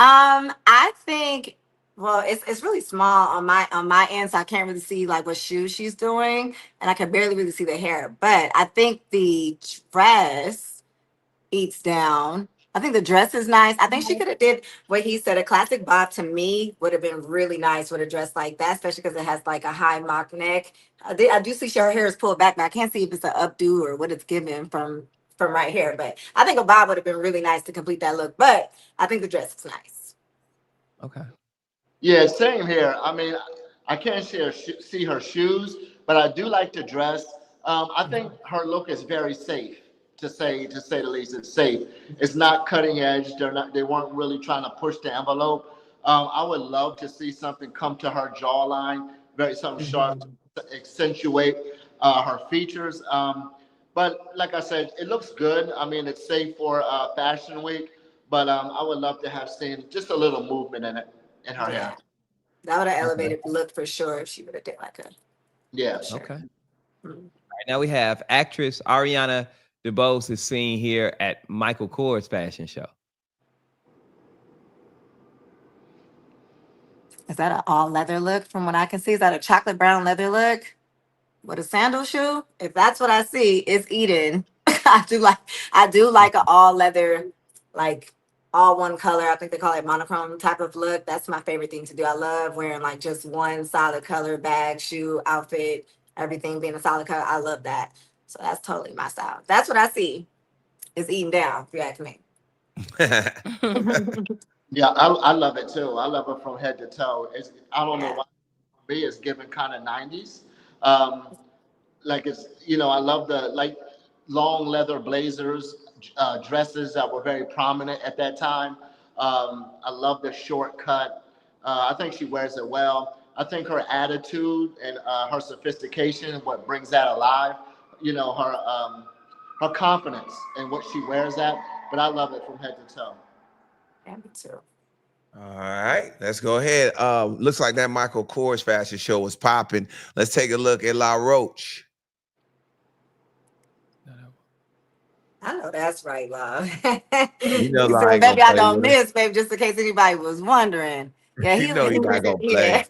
I think, well, it's really small on my end, so I can't really see like what shoes she's doing, and I can barely really see the hair. But I think the dress eats down. I think the dress is nice. I think she could have did what he said. A classic bob to me would have been really nice with a dress like that, especially because it has like a high mock neck. I do see her hair is pulled back, but I can't see if it's an updo or what it's given from right here. But I think a bob would have been really nice to complete that look. But I think the dress is nice. Okay. Yeah, same here. I mean, I can't see her shoes, but I do like the dress. I think her look is very safe. To say the least, it's safe. It's not cutting edge. They weren't really trying to push the envelope. I would love to see something come to her jawline, something sharp, to accentuate her features. But like I said, it looks good. I mean, it's safe for Fashion Week, but I would love to have seen just a little movement in her hair. That would have elevated the look for sure if she would have did like a. Yeah. Sure. Okay. All right, now we have actress Ariana DeBose is seen here at Michael Kors fashion show. Is that an all leather look from what I can see? Is that a chocolate brown leather look with a sandal shoe? If that's what I see, it's Eden. I do like an all leather, like all one color. I think they call it monochrome type of look. That's my favorite thing to do. I love wearing like just one solid color bag, shoe, outfit, everything being a solid color. I love that. So that's totally my style. That's what I see. It's eating down, if you ask me. Yeah, I love it too. I love it from head to toe. I don't know why it's given kind of 90s. Like I love the long leather blazers, dresses that were very prominent at that time. I love the short cut. I think she wears it well. I think her attitude and her sophistication is what brings that alive. Her confidence in what she wears at, but I love it from head to toe. Yeah, me too. All right, let's go ahead. Looks like that Michael Kors fashion show was popping. Let's take a look at La Roche. I know that's right, love. You know, so maybe I don't miss, babe, just in case anybody was wondering. Yeah, you're not gonna play.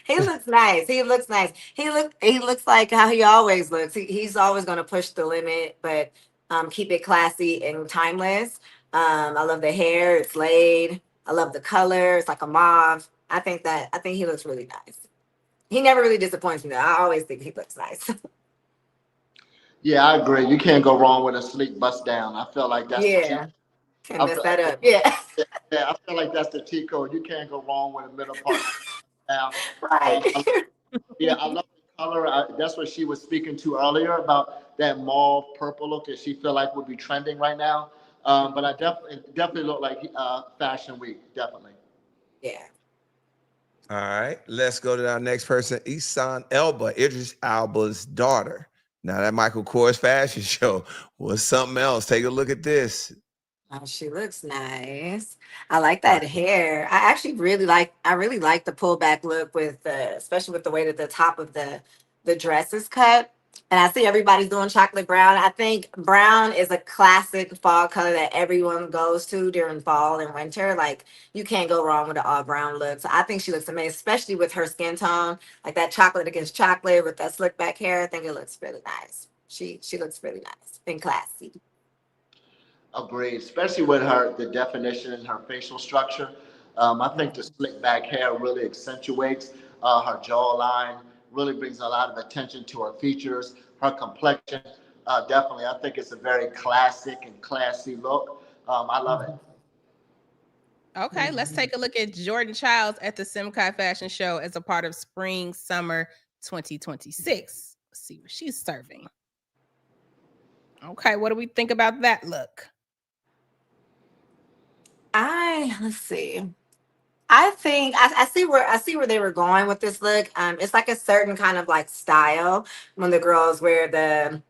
He looks nice. He looks nice. He looks like how he always looks. He's always going to push the limit, but keep it classy and timeless. I love the hair. It's laid. I love the color. It's like a mauve. I think he looks really nice. He never really disappoints me though. I always think he looks nice. Yeah, I agree. You can't go wrong with a sleek bust down. I feel like that's the Yeah. T. Can't mess that up. Yeah. Yeah, I feel like that's the T code. You can't go wrong with a middle part down. Right. Yeah, I love the color. That's what she was speaking to earlier about that mauve purple look that she feel like would be trending right now. But I definitely look like Fashion Week, definitely. Yeah. All right, let's go to our next person, Isan Elba, Idris Elba's daughter. Now that Michael Kors fashion show was something else. Take a look at this. Oh, she looks nice. I like that hair. I actually really like the pullback look with especially with the way that the top of the dress is cut. And I see everybody's doing chocolate brown. I think brown is a classic fall color that everyone goes to during fall and winter. Like you can't go wrong with an all brown look. So I think she looks amazing, especially with her skin tone, like that chocolate against chocolate with that slick back hair. I think it looks really nice. She looks really nice and classy. Agreed, especially with the definition and her facial structure. I think the slick back hair really accentuates her jawline, really brings a lot of attention to her features, her complexion. Definitely, I think it's a very classic and classy look. I love it. Okay, let's take a look at Jordan Childs at the Simkai Fashion Show as a part of Spring Summer 2026. Let's see what she's serving. Okay, what do we think about that look? Let's see. I think I see where they were going with this look. It's like a certain kind of like style when the girls wear the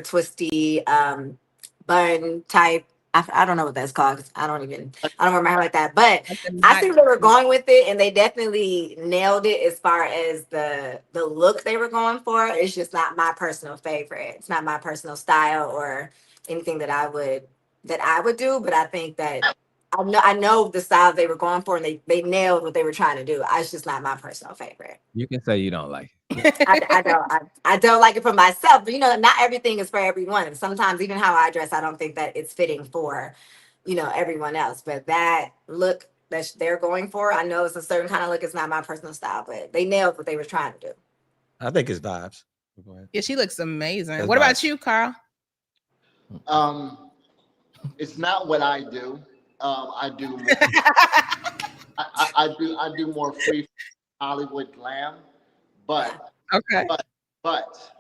twisty bun type. I don't know what that's called. I don't wear my hair like that. But I see where they were going with it, and they definitely nailed it as far as the look they were going for. It's just not my personal favorite. It's not my personal style or anything that I would do. But I think that I know the style they were going for, and they nailed what they were trying to do. It's just not my personal favorite. You can say you don't like it. I don't like it for myself, but not everything is for everyone. Sometimes even how I dress, I don't think that it's fitting for, everyone else. But that look that they're going for, I know it's a certain kind of look. It's not my personal style, but they nailed what they were trying to do. I think it's vibes. Go ahead. Yeah, she looks amazing. That's what about you, Carl? It's not what I do. I do more, I do more free Hollywood glam, but okay. But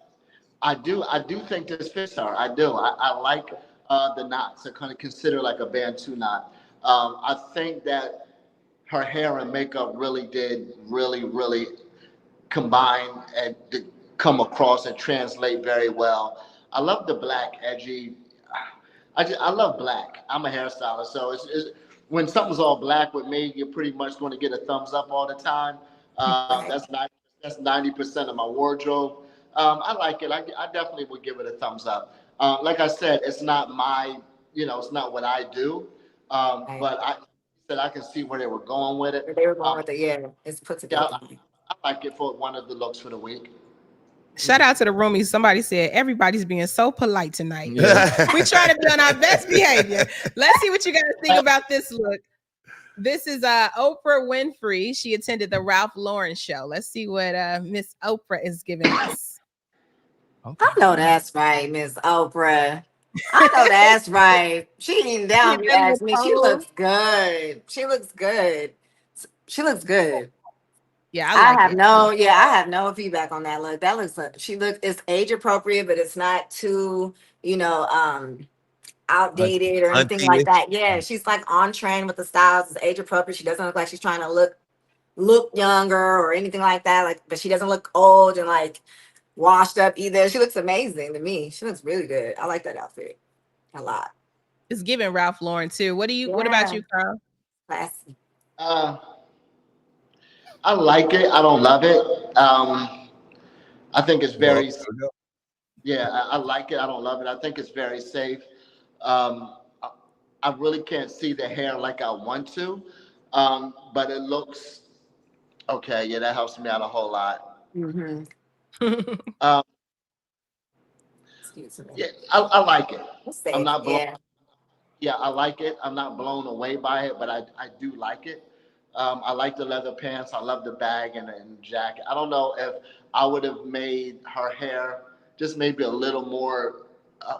I do think this fits her. I do. I like the knots. I kind of consider like a Bantu knot. I think that her hair and makeup really did really combine and come across and translate very well. I love the black edgy. I love black. I'm a hairstylist, so it's when something's all black with me, you're pretty much going to get a thumbs up all the time. That's 90% of my wardrobe. I like it. I definitely would give it a thumbs up. Like I said, it's not it's not what I do. But I can see where they were going with it. They were going with it. Yeah, it's put together. I like it for one of the looks for the week. Shout out to the roomies. Somebody said everybody's being so polite tonight. Yeah. We try to be on our best behavior. Let's see what you guys think about this look. This is Oprah Winfrey. She attended the Ralph Lauren show. Let's see what Miss Oprah is giving us. Okay. I know that's right, Miss Oprah. I know that's right. She ain't down. You ask me. She looks good. She looks good. She looks good. Yeah, I have no feedback on that look. That looks it's age appropriate, but it's not too, outdated or anything like that. Yeah, she's like on trend with the styles. It's age appropriate. She doesn't look like she's trying to look younger or anything like that. But she doesn't look old and like washed up either. She looks amazing to me. She looks really good. I like that outfit a lot. It's giving Ralph Lauren too. What about you, Carl? Classy. I like it. I don't love it. I think it's very. Yeah, I like it. I don't love it. I think it's very safe. I really can't see the hair like I want to, but it looks okay. Yeah, that helps me out a whole lot. Mm-hmm. Yeah, I like it. I'm not blown. Yeah. Yeah, I like it. I'm not blown away by it, but I do like it. I like the leather pants. I love the bag and jacket. I don't know if I would have made her hair just maybe a little more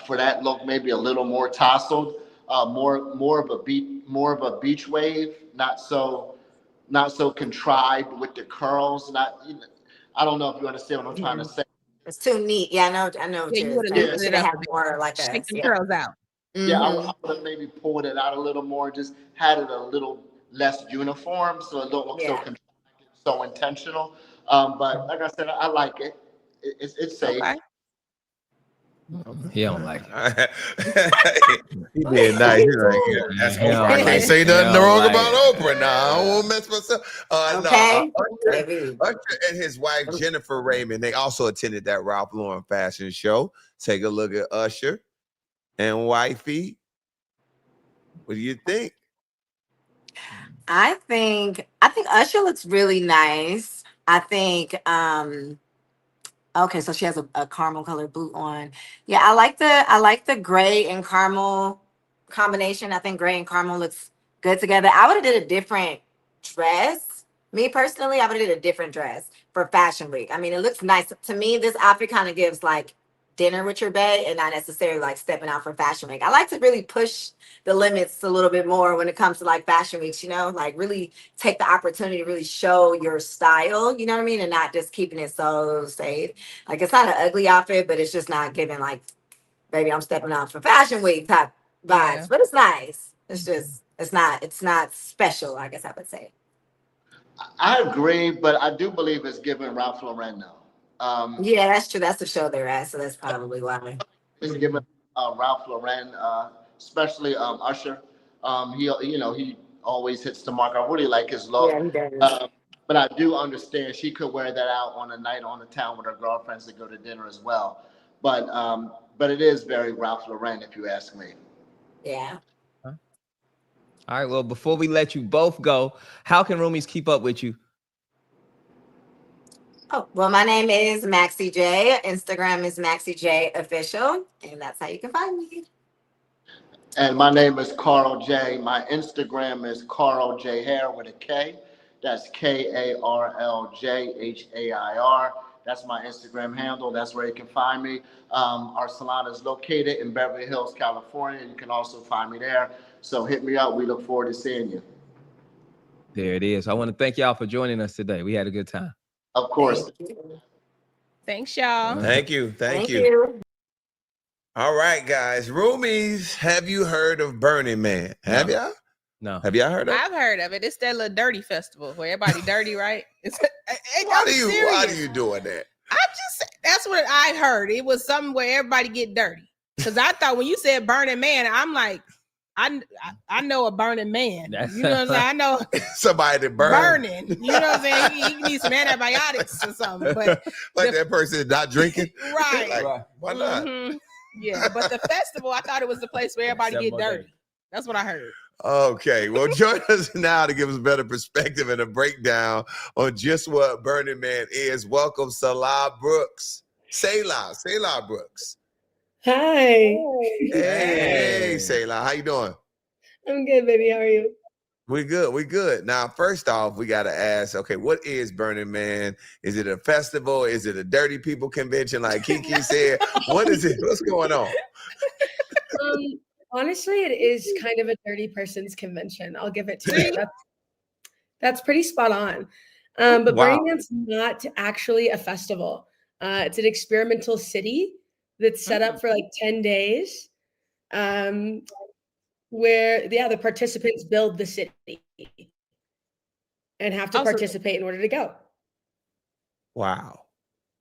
for that look, maybe a little more tousled, more of a beach wave, not so contrived with the curls. I don't know if you understand what I'm trying to say. It's too neat. Yeah, I know what Yeah, you you're would have saying. lifted Should it have up, had more like a shake the curls out. Yeah, I would have maybe pulled it out a little more, just had it a little less uniform, so it don't look so so intentional. But like I said, I like it. It's safe. Okay. He don't like it. He did nice. He's like, yeah, that's Oprah. I can't say nothing wrong about Oprah now. I won't mess myself. Okay. Usher and his wife Jennifer Raymond, they also attended that Ralph Lauren fashion show. Take a look at Usher and wifey. What do you think? I think Usher looks really nice. I think okay, so she has a caramel colored boot on. Yeah, I like the gray and caramel combination. I think gray and caramel looks good together. I would have did a different dress. Me personally, I would have did a different dress for Fashion Week. I mean, it looks nice. To me, this outfit kind of gives like dinner with your bae and not necessarily like stepping out for Fashion Week. I like to really push the limits a little bit more when it comes to like Fashion Weeks, you know, like really take the opportunity to really show your style, you know what I mean? And not just keeping it so safe. Like it's not an ugly outfit, but it's just not giving like, baby, I'm stepping out for Fashion Week type vibes, but it's nice. It's just, it's not special, I guess I would say. I agree, but I do believe it's giving Ralph Lauren now. Yeah, that's true. That's the show they're at, so that's probably why. It's giving Ralph Lauren, especially Usher. He always hits the mark. I really like his look. Yeah, he does. But I do understand she could wear that out on a night on the town with her girlfriends to go to dinner as well. But it is very Ralph Lauren, if you ask me. Yeah. All right. Well, before we let you both go, how can roomies keep up with you? Oh, well, my name is Maxie J. Instagram is Maxie J Official, and that's how you can find me. And my name is Carl J. My Instagram is Carl J Hair with a K. That's KarlJHair. That's my Instagram handle. That's where you can find me. Our salon is located in Beverly Hills, California. You can also find me there. So hit me up. We look forward to seeing you. There it is. I want to thank y'all for joining us today. We had a good time. Of course. Thanks, y'all. Thank you. Thank you. All right, guys. Roomies, have you heard of Burning Man? Have y'all? No. Have y'all heard of it? I've heard of it. It's that little dirty festival where everybody dirty, right? Why are you doing that? That's what I heard. It was something where everybody get dirty. Because I thought when you said Burning Man, I'm like, I know a burning man. You know what I'm saying? I know somebody that burning. You know what I'm saying? He needs some antibiotics or something. But like that person is not drinking. Right. Like, why not? Mm-hmm. Yeah. But the festival, I thought it was the place where everybody get dirty. That's what I heard. Okay. Well, join us now to give us a better perspective and a breakdown on just what Burning Man is. Welcome, Salah Brooks. Salah Brooks. Hi. Hey, Salah. How you doing? I'm good, baby. How are you? We good. Now, first off, we got to ask, okay, what is Burning Man? Is it a festival? Is it a dirty people convention like Kiki said? What is it? What's going on? Honestly, it is kind of a dirty person's convention. I'll give it to you. That's pretty spot on. But Burning Man's not actually a festival. It's an experimental city that's set up for like 10 days. Where the participants build the city and have to participate in order to go. Wow.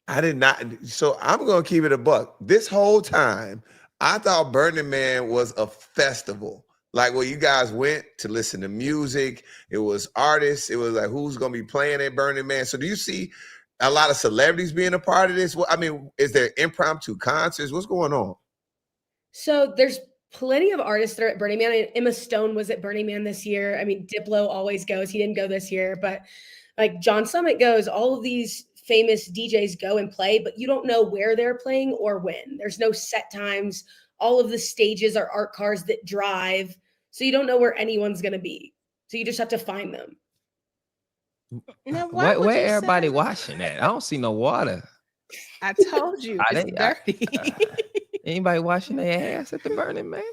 I did not. So I'm going to keep it a buck. This whole time, I thought Burning Man was a festival. Like where you guys went to listen to music. It was artists. It was like, who's going to be playing at Burning Man? So do you see a lot of celebrities being a part of this? I mean, is there impromptu concerts? What's going on? So there's plenty of artists that are at Burning Man. Emma Stone was at Burning Man this year. I mean, Diplo always goes. He didn't go this year, but like John Summit goes. All of these famous DJs go and play, but you don't know where they're playing or when. There's no set times all of the stages are art cars that drive. So you don't know where anyone's going to be. So you just have to find them. Now, where everybody washing at? I don't see no water. I told you it's dirty. Anybody washing their ass at the Burning Man?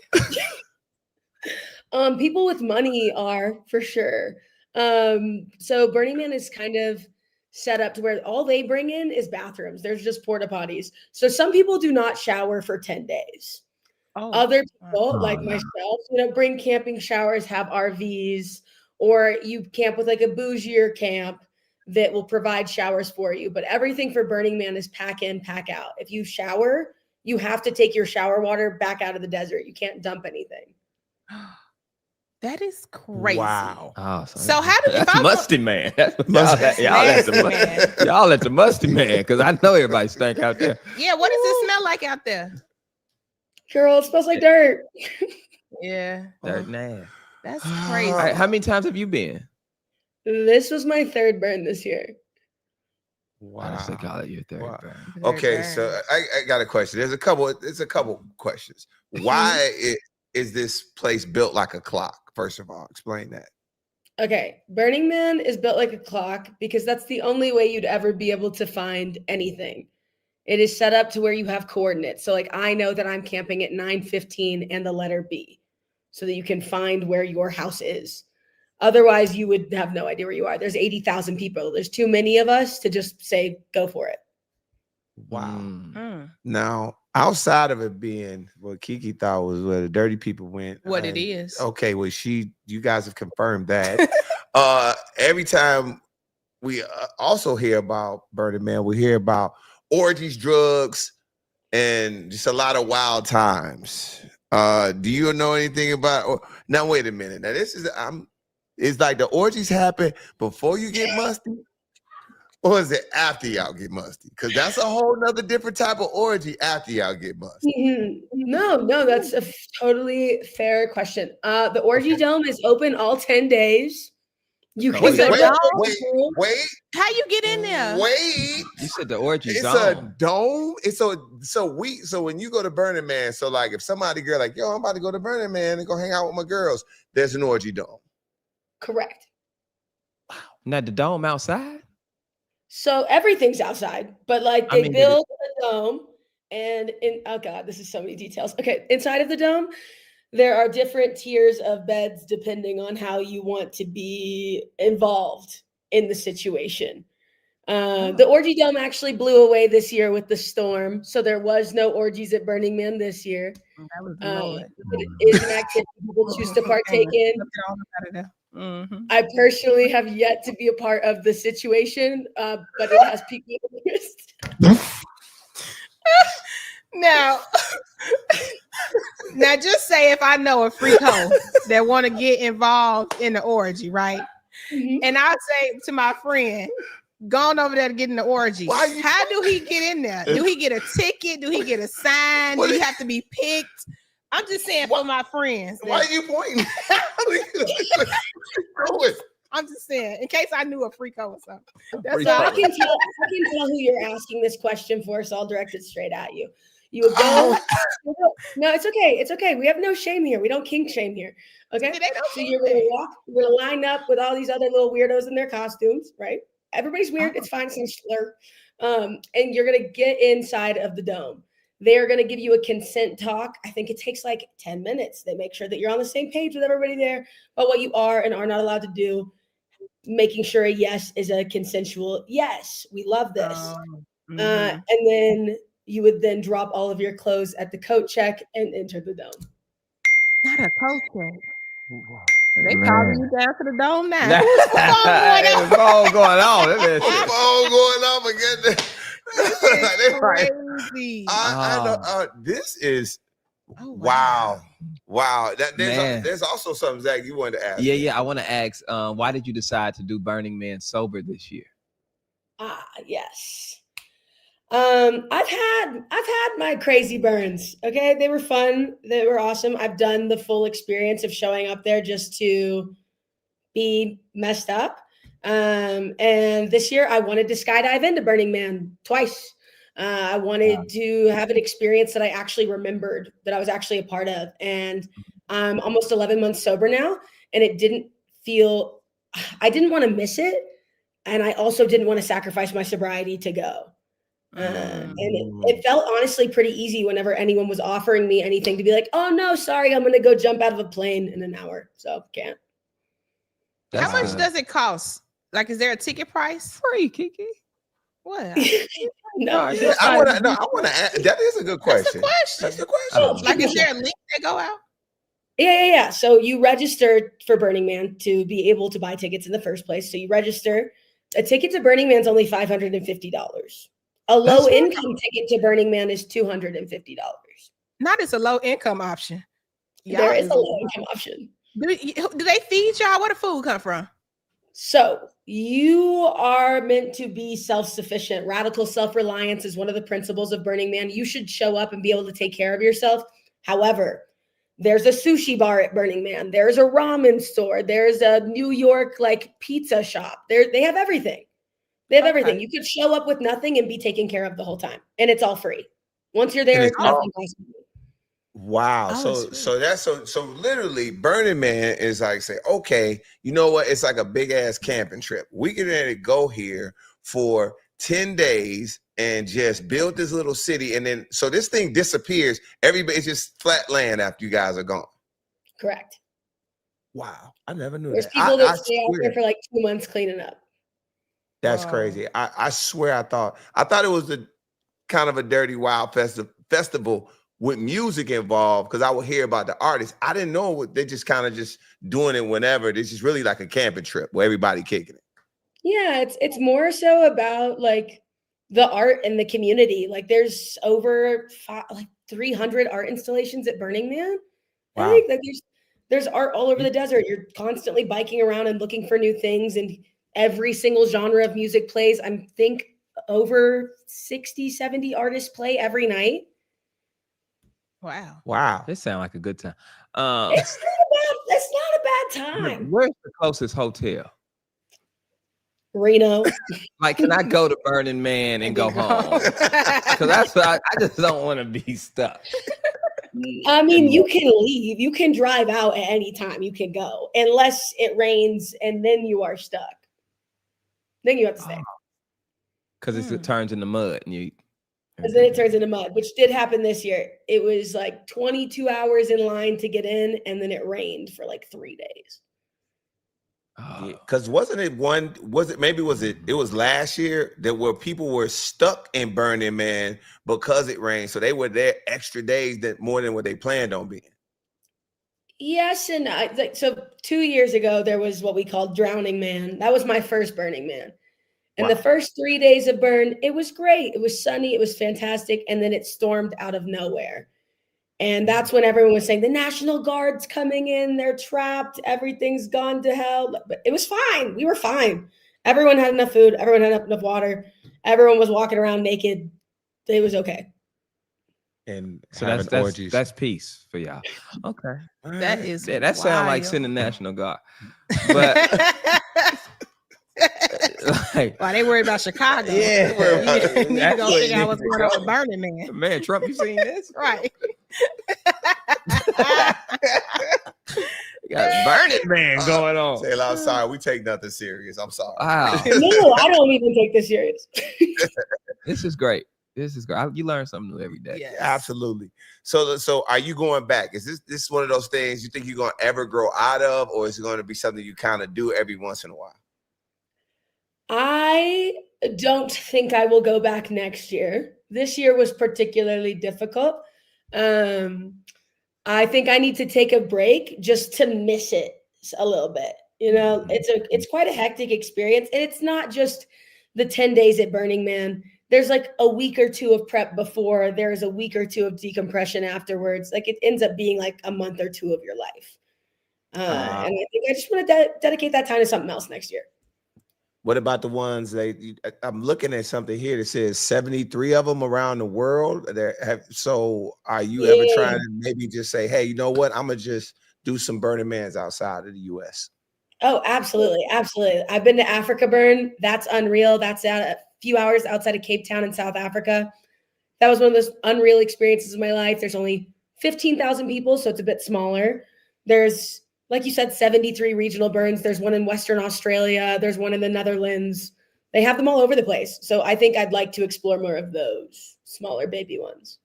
People with money are, for sure. So Burning Man is kind of set up to where all they bring in is bathrooms. There's just porta potties. So some people do not shower for 10 days. Other people, like myself, bring camping showers, have RVs, or you camp with like a bougier camp that will provide showers for you. But everything for Burning Man is pack in, pack out. If you shower, you have to take your shower water back out of the desert. You can't dump anything. That is crazy. Wow. Oh, so how do that's Musty Man? Y'all at the Musty Man, because I know everybody stink out there. Yeah, what does it smell like out there? Girl, it smells like dirt. Yeah. Dirt nasty. That's crazy. All right, how many times have you been? This was my third burn this year. Wow. I call it your third burn. Okay, so I got a question. There's a couple questions. Why is this place built like a clock? First of all, explain that. Okay, Burning Man is built like a clock because that's the only way you'd ever be able to find anything. It is set up to where you have coordinates. So like I know that I'm camping at 9:15 and the letter B so that you can find where your house is. Otherwise, you would have no idea where you are. There's 80,000 people. There's too many of us to just say, go for it. Wow. Now, outside of it being what Kiki thought was where the dirty people went. What it is. Okay, well, you guys have confirmed that. Every time we also hear about Burning Man, we hear about orgies, drugs, and just a lot of wild times. Do you know anything about? Now, wait a minute. Now, this is it's like the orgies happen before you get musty, or is it after y'all get musty? Because that's a whole nother different type of orgy after y'all get musty. No, that's a totally fair question. The Orgy Dome is open all 10 days. You can wait. How you get in there? Wait. You said the orgy dome. It's a dome. It's so when you go to Burning Man, so like if somebody girl like, yo, I'm about to go to Burning Man and go hang out with my girls, there's an orgy dome. Correct. Wow. Now the dome outside? So everything's outside, but like they build a dome and oh God, this is so many details. Okay, inside of the dome, there are different tiers of beds depending on how you want to be involved in the situation. The Orgy Dome actually blew away this year with the storm, so there was no orgies at Burning Man this year. That was it is an activity people choose to partake in. I personally have yet to be a part of the situation, but it has piqued my interest. Now, just say if I know a freak hoe that want to get involved in the orgy, right? And I say to my friend, going over there to get in the orgy. How do he get in there? Do he get a ticket? Do he get a sign? Do he have to be picked? I'm just saying for my friends. Why are you pointing? I'm just saying, in case I knew a freako or something. That's all. I can tell who you're asking this question for, so I'll direct it straight at you. You would go. No, it's okay. It's okay. We have no shame here. We don't kink shame here. Okay. So you're gonna walk. You're gonna line up with all these other little weirdos in their costumes, right? Everybody's weird. It's fine. It's no slur. And you're gonna get inside of the dome. They're going to give you a consent talk. I think it takes like 10 minutes. They make sure that you're on the same page with everybody there about what you are and are not allowed to do, making sure a yes is a consensual yes. We love this. And then you would then drop all of your clothes at the coat check and enter the dome. Not a coat check. They calling you down to the dome now. What's going on? Again. Crazy. I know. This is wow. There's also something, Zach, you wanted to ask. Yeah. I want to ask, why did you decide to do Burning Man sober this year? Yes. I've had my crazy burns. Okay, they were fun. They were awesome. I've done the full experience of showing up there just to be messed up. And this year I wanted to skydive into Burning Man twice. I wanted to have an experience that I actually remembered, that I was actually a part of. And I'm almost 11 months sober now, and it didn't feel, I didn't want to miss it. And I also didn't want to sacrifice my sobriety to go. And it felt honestly pretty easy whenever anyone was offering me anything to be like, oh no, sorry, I'm going to go jump out of a plane in an hour. So can't. How much does it cost? Like, is there a ticket price? Free, Kiki. No, I want to ask. That is a good question. That's the question. Like, is there a link that go out? Yeah. So you register for Burning Man to be able to buy tickets in the first place. So you register. A ticket to Burning Man is only $550. A low income ticket to Burning Man is $250. Not as a low income option. There is a low income option. Do they feed y'all? Where the food come from? So you are meant to be self-sufficient. Radical self-reliance is one of the principles of Burning Man. You should show up and be able to take care of yourself. However, there's a sushi bar at Burning Man. There's a ramen store. There's a New York like pizza shop. They have everything. They have everything. You could show up with nothing and be taken care of the whole time. And it's all free. Once you're there, it's nothing costs you. Wow. So literally Burning Man is like, say, okay, you know what? It's like a big ass camping trip. We can really go here for 10 days and just build this little city. And then, so this thing disappears. Everybody's just flat land after you guys are gone. Correct. Wow. I never knew There's that. people that stay out there for like 2 months cleaning up. That's crazy. I swear I thought it was a kind of a dirty, wild festival with music involved, because I would hear about the artists. I didn't know they just kind of just doing it whenever. This is really like a camping trip where everybody kicking it. Yeah, it's more so about like the art and the community. Like there's over 300 art installations at Burning Man. Wow. I think that there's art all over the desert. You're constantly biking around and looking for new things, and every single genre of music plays. I think over 60, 70 artists play every night. Wow. This sounds like a good time. It's not a bad time. Where's the closest hotel? Reno. Like, can I go to Burning Man and go home? Because I just don't want to be stuck. I mean, you can leave. You can drive out at any time. You can go, unless it rains, and then you are stuck. Then you have to stay. Because it turns into mud. Because then it turns into mud, which did happen this year. It was like 22 hours in line to get in, and then it rained for like 3 days. Because it was last year that where people were stuck in Burning Man because it rained. So they were there extra days that more than what they planned on being. Yes. And so 2 years ago, there was what we called Drowning Man. That was my first Burning Man. And the first 3 days of Burn, it was great. It was sunny. It was fantastic. And then it stormed out of nowhere. And that's when everyone was saying, the National Guard's coming in. They're trapped. Everything's gone to hell. But it was fine. We were fine. Everyone had enough food. Everyone had enough water. Everyone was walking around naked. It was okay. And so that's peace for y'all. Okay. That sounds like sending National Guard. But why they worried about Chicago? Yeah, you need to go figure out what's going on with Burning Man. Man, Trump, you seen this? Right. You got Burning Man going on. Say, I'm sorry, we take nothing serious. I'm sorry. Wow. No, I don't even take this serious. This is great. You learn something new every day. Yeah, absolutely. So are you going back? Is this one of those things you think you're going to ever grow out of, or is it going to be something you kind of do every once in a while? I don't think I will go back next year. This year was particularly difficult. I think I need to take a break just to miss it a little bit. You know, it's quite a hectic experience. And it's not just the 10 days at Burning Man. There's like a week or two of prep before. There's a week or two of decompression afterwards. Like it ends up being like a month or two of your life. And I think I just want to dedicate that time to something else next year. What about the ones I'm looking at something here that says 73 of them around the world. So are you ever trying to maybe just say, hey, you know what? I'm going to just do some Burning Mans outside of the U.S. Oh, absolutely. Absolutely. I've been to Africa Burn. That's unreal. That's a few hours outside of Cape Town in South Africa. that was one of those unreal experiences of my life. There's only 15,000 people, so it's a bit smaller. There's, like you said, 73 regional burns. There's one in Western Australia. There's one in the Netherlands. They have them all over the place. So I think I'd like to explore more of those smaller baby ones.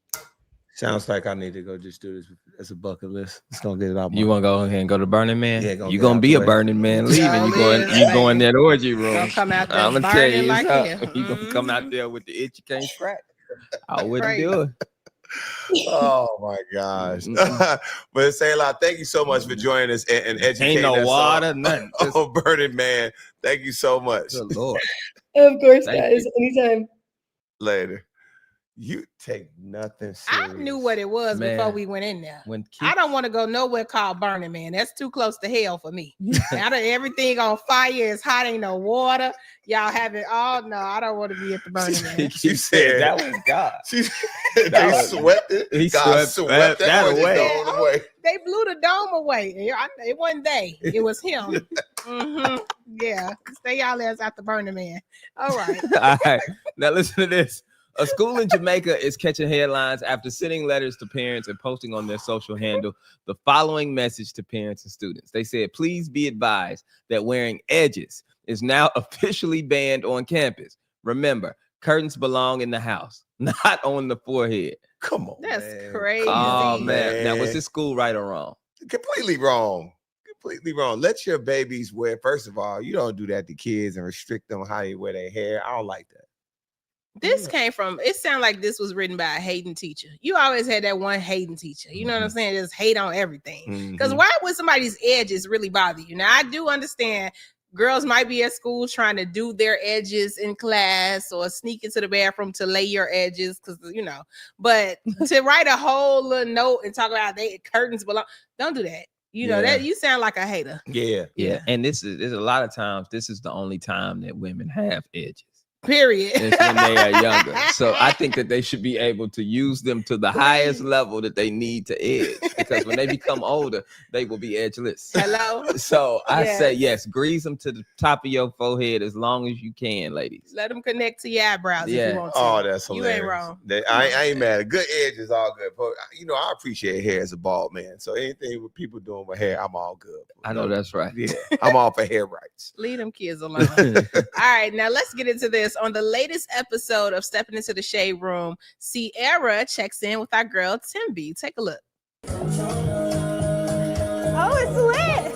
Sounds like I need to go just do this as a bucket list. Just gonna get it out. You want to go ahead and go to Burning Man? Yeah, you're gonna be a Burning Man leaving. You go in that orgy room. Don't come out there. I'm gonna tell you, like you gonna come out there with the itch you can't scratch. I wouldn't do it. Oh my gosh. But Salah, thank you so much for joining us and educating us. Ain't no water, nothing. Oh, Burning Man. Thank you so much. Good Lord. Of course, guys. Anytime. Later. You take nothing serious. I knew what it was before we went in there. I don't want to go nowhere called Burning Man. That's too close to hell for me. Everything on fire. It's hot. Ain't no water. Y'all have it all. No, I don't want to be at the Burning Man. She said that was God. They swept it. He swept that away. They blew the dome away. It wasn't they. It was him. Yeah. Stay y'all ass out the Burning Man. All right. All right. Now listen to this. A school in Jamaica is catching headlines after sending letters to parents and posting on their social handle the following message to parents and students. They said, please be advised that wearing edges is now officially banned on campus. Remember, curtains belong in the house, not on the forehead. Come on. That's crazy. Oh, man. Now, was this school right or wrong? Completely wrong. Completely wrong. Let your babies wear, first of all, you don't do that to kids and restrict them how they wear their hair. I don't like that. This came from, it sounded like this was written by a hating teacher. You always had that one hating teacher. You know what I'm saying? Just hate on everything. Because why would somebody's edges really bother you? Now, I do understand girls might be at school trying to do their edges in class or sneak into the bathroom to lay your edges because, but to write a whole little note and talk about they curtains belong, don't do that. You know, that you sound like a hater. Yeah. And there's a lot of times, this is the only time that women have edges. Period. It's when they are younger. So I think that they should be able to use them to the highest level that they need to edge. Because when they become older, they will be edgeless. Hello. So I say yes, grease them to the top of your forehead as long as you can, ladies. Let them connect to your eyebrows if you want to. Oh, that's hilarious. You ain't wrong. I ain't mad. A good edge is all good. But I appreciate hair as a bald man. So anything with people doing with hair, I'm all good. I know that's right. Yeah, I'm all for hair rights. Leave them kids alone. All right, now let's get into this. On the latest episode of Stepping Into the Shade Room, Sierra checks in with our girl Timby. Take a look. Oh, it's lit.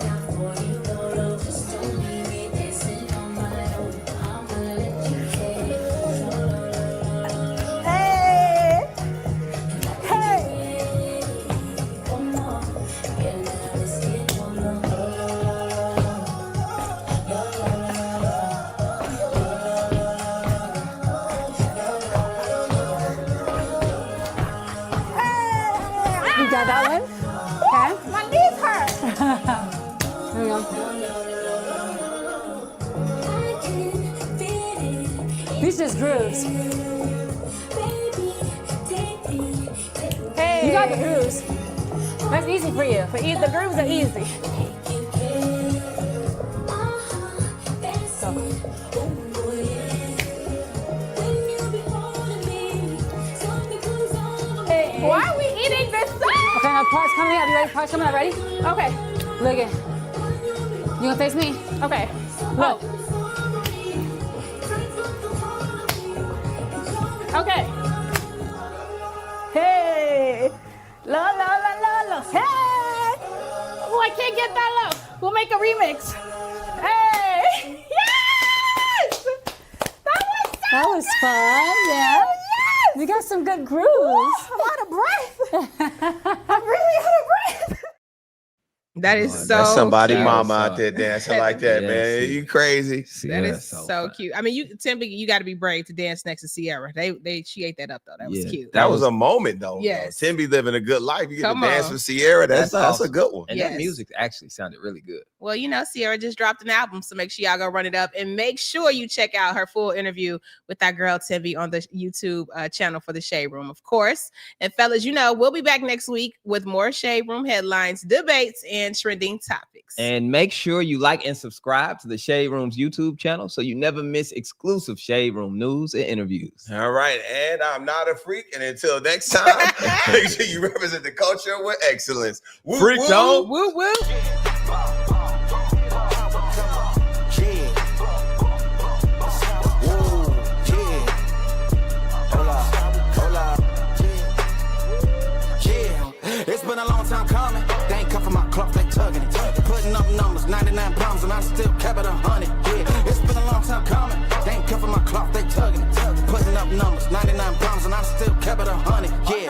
Got that one? Okay. My knees hurt. There we go. These just grooves. Hey. You got the grooves. That's easy for you. But the grooves are easy. Why are we eating this stuff? Okay, now parts coming out. You ready? Parts coming out. Ready? Okay. Look it. You gonna face me? Okay. Look. Okay. Hey. La la la la la. Hey. Oh, I can't get that low. We'll make a remix. Hey. Yes. That was fun. Yeah. You got some good grooves. Ooh, I'm out of breath. I'm really out of breath. That is so that's somebody cute. Mama out there dancing like that, man. You crazy. That is so cute. I mean, Timby, you got to be brave to dance next to Sierra. She ate that up though. That was cute. That was a moment though. Yes. Timby living a good life. You get to dance with Sierra. That's a good one. And that music actually sounded really good. Well, you know, Sierra just dropped an album, so make sure y'all go run it up, and make sure you check out her full interview with that girl Timby on the YouTube channel for the Shade Room, of course. And fellas, you know, we'll be back next week with more Shade Room headlines, debates, and trending topics. And make sure you like and subscribe to the Shade Room's YouTube channel so you never miss exclusive Shade Room news and interviews. All right, and I'm not a freak. And until next time, make sure you represent the culture with excellence. Woo, Freak woo, zone. Woo woo. It's been a long time coming. They ain't come from my cloth, they tugging it. Putting up numbers, 99 pounds, and I still kept it 100. Yeah, it's been a long time coming. They ain't come from my cloth, they tugging it. Putting up numbers, 99 pounds, and I still kept it 100. Yeah.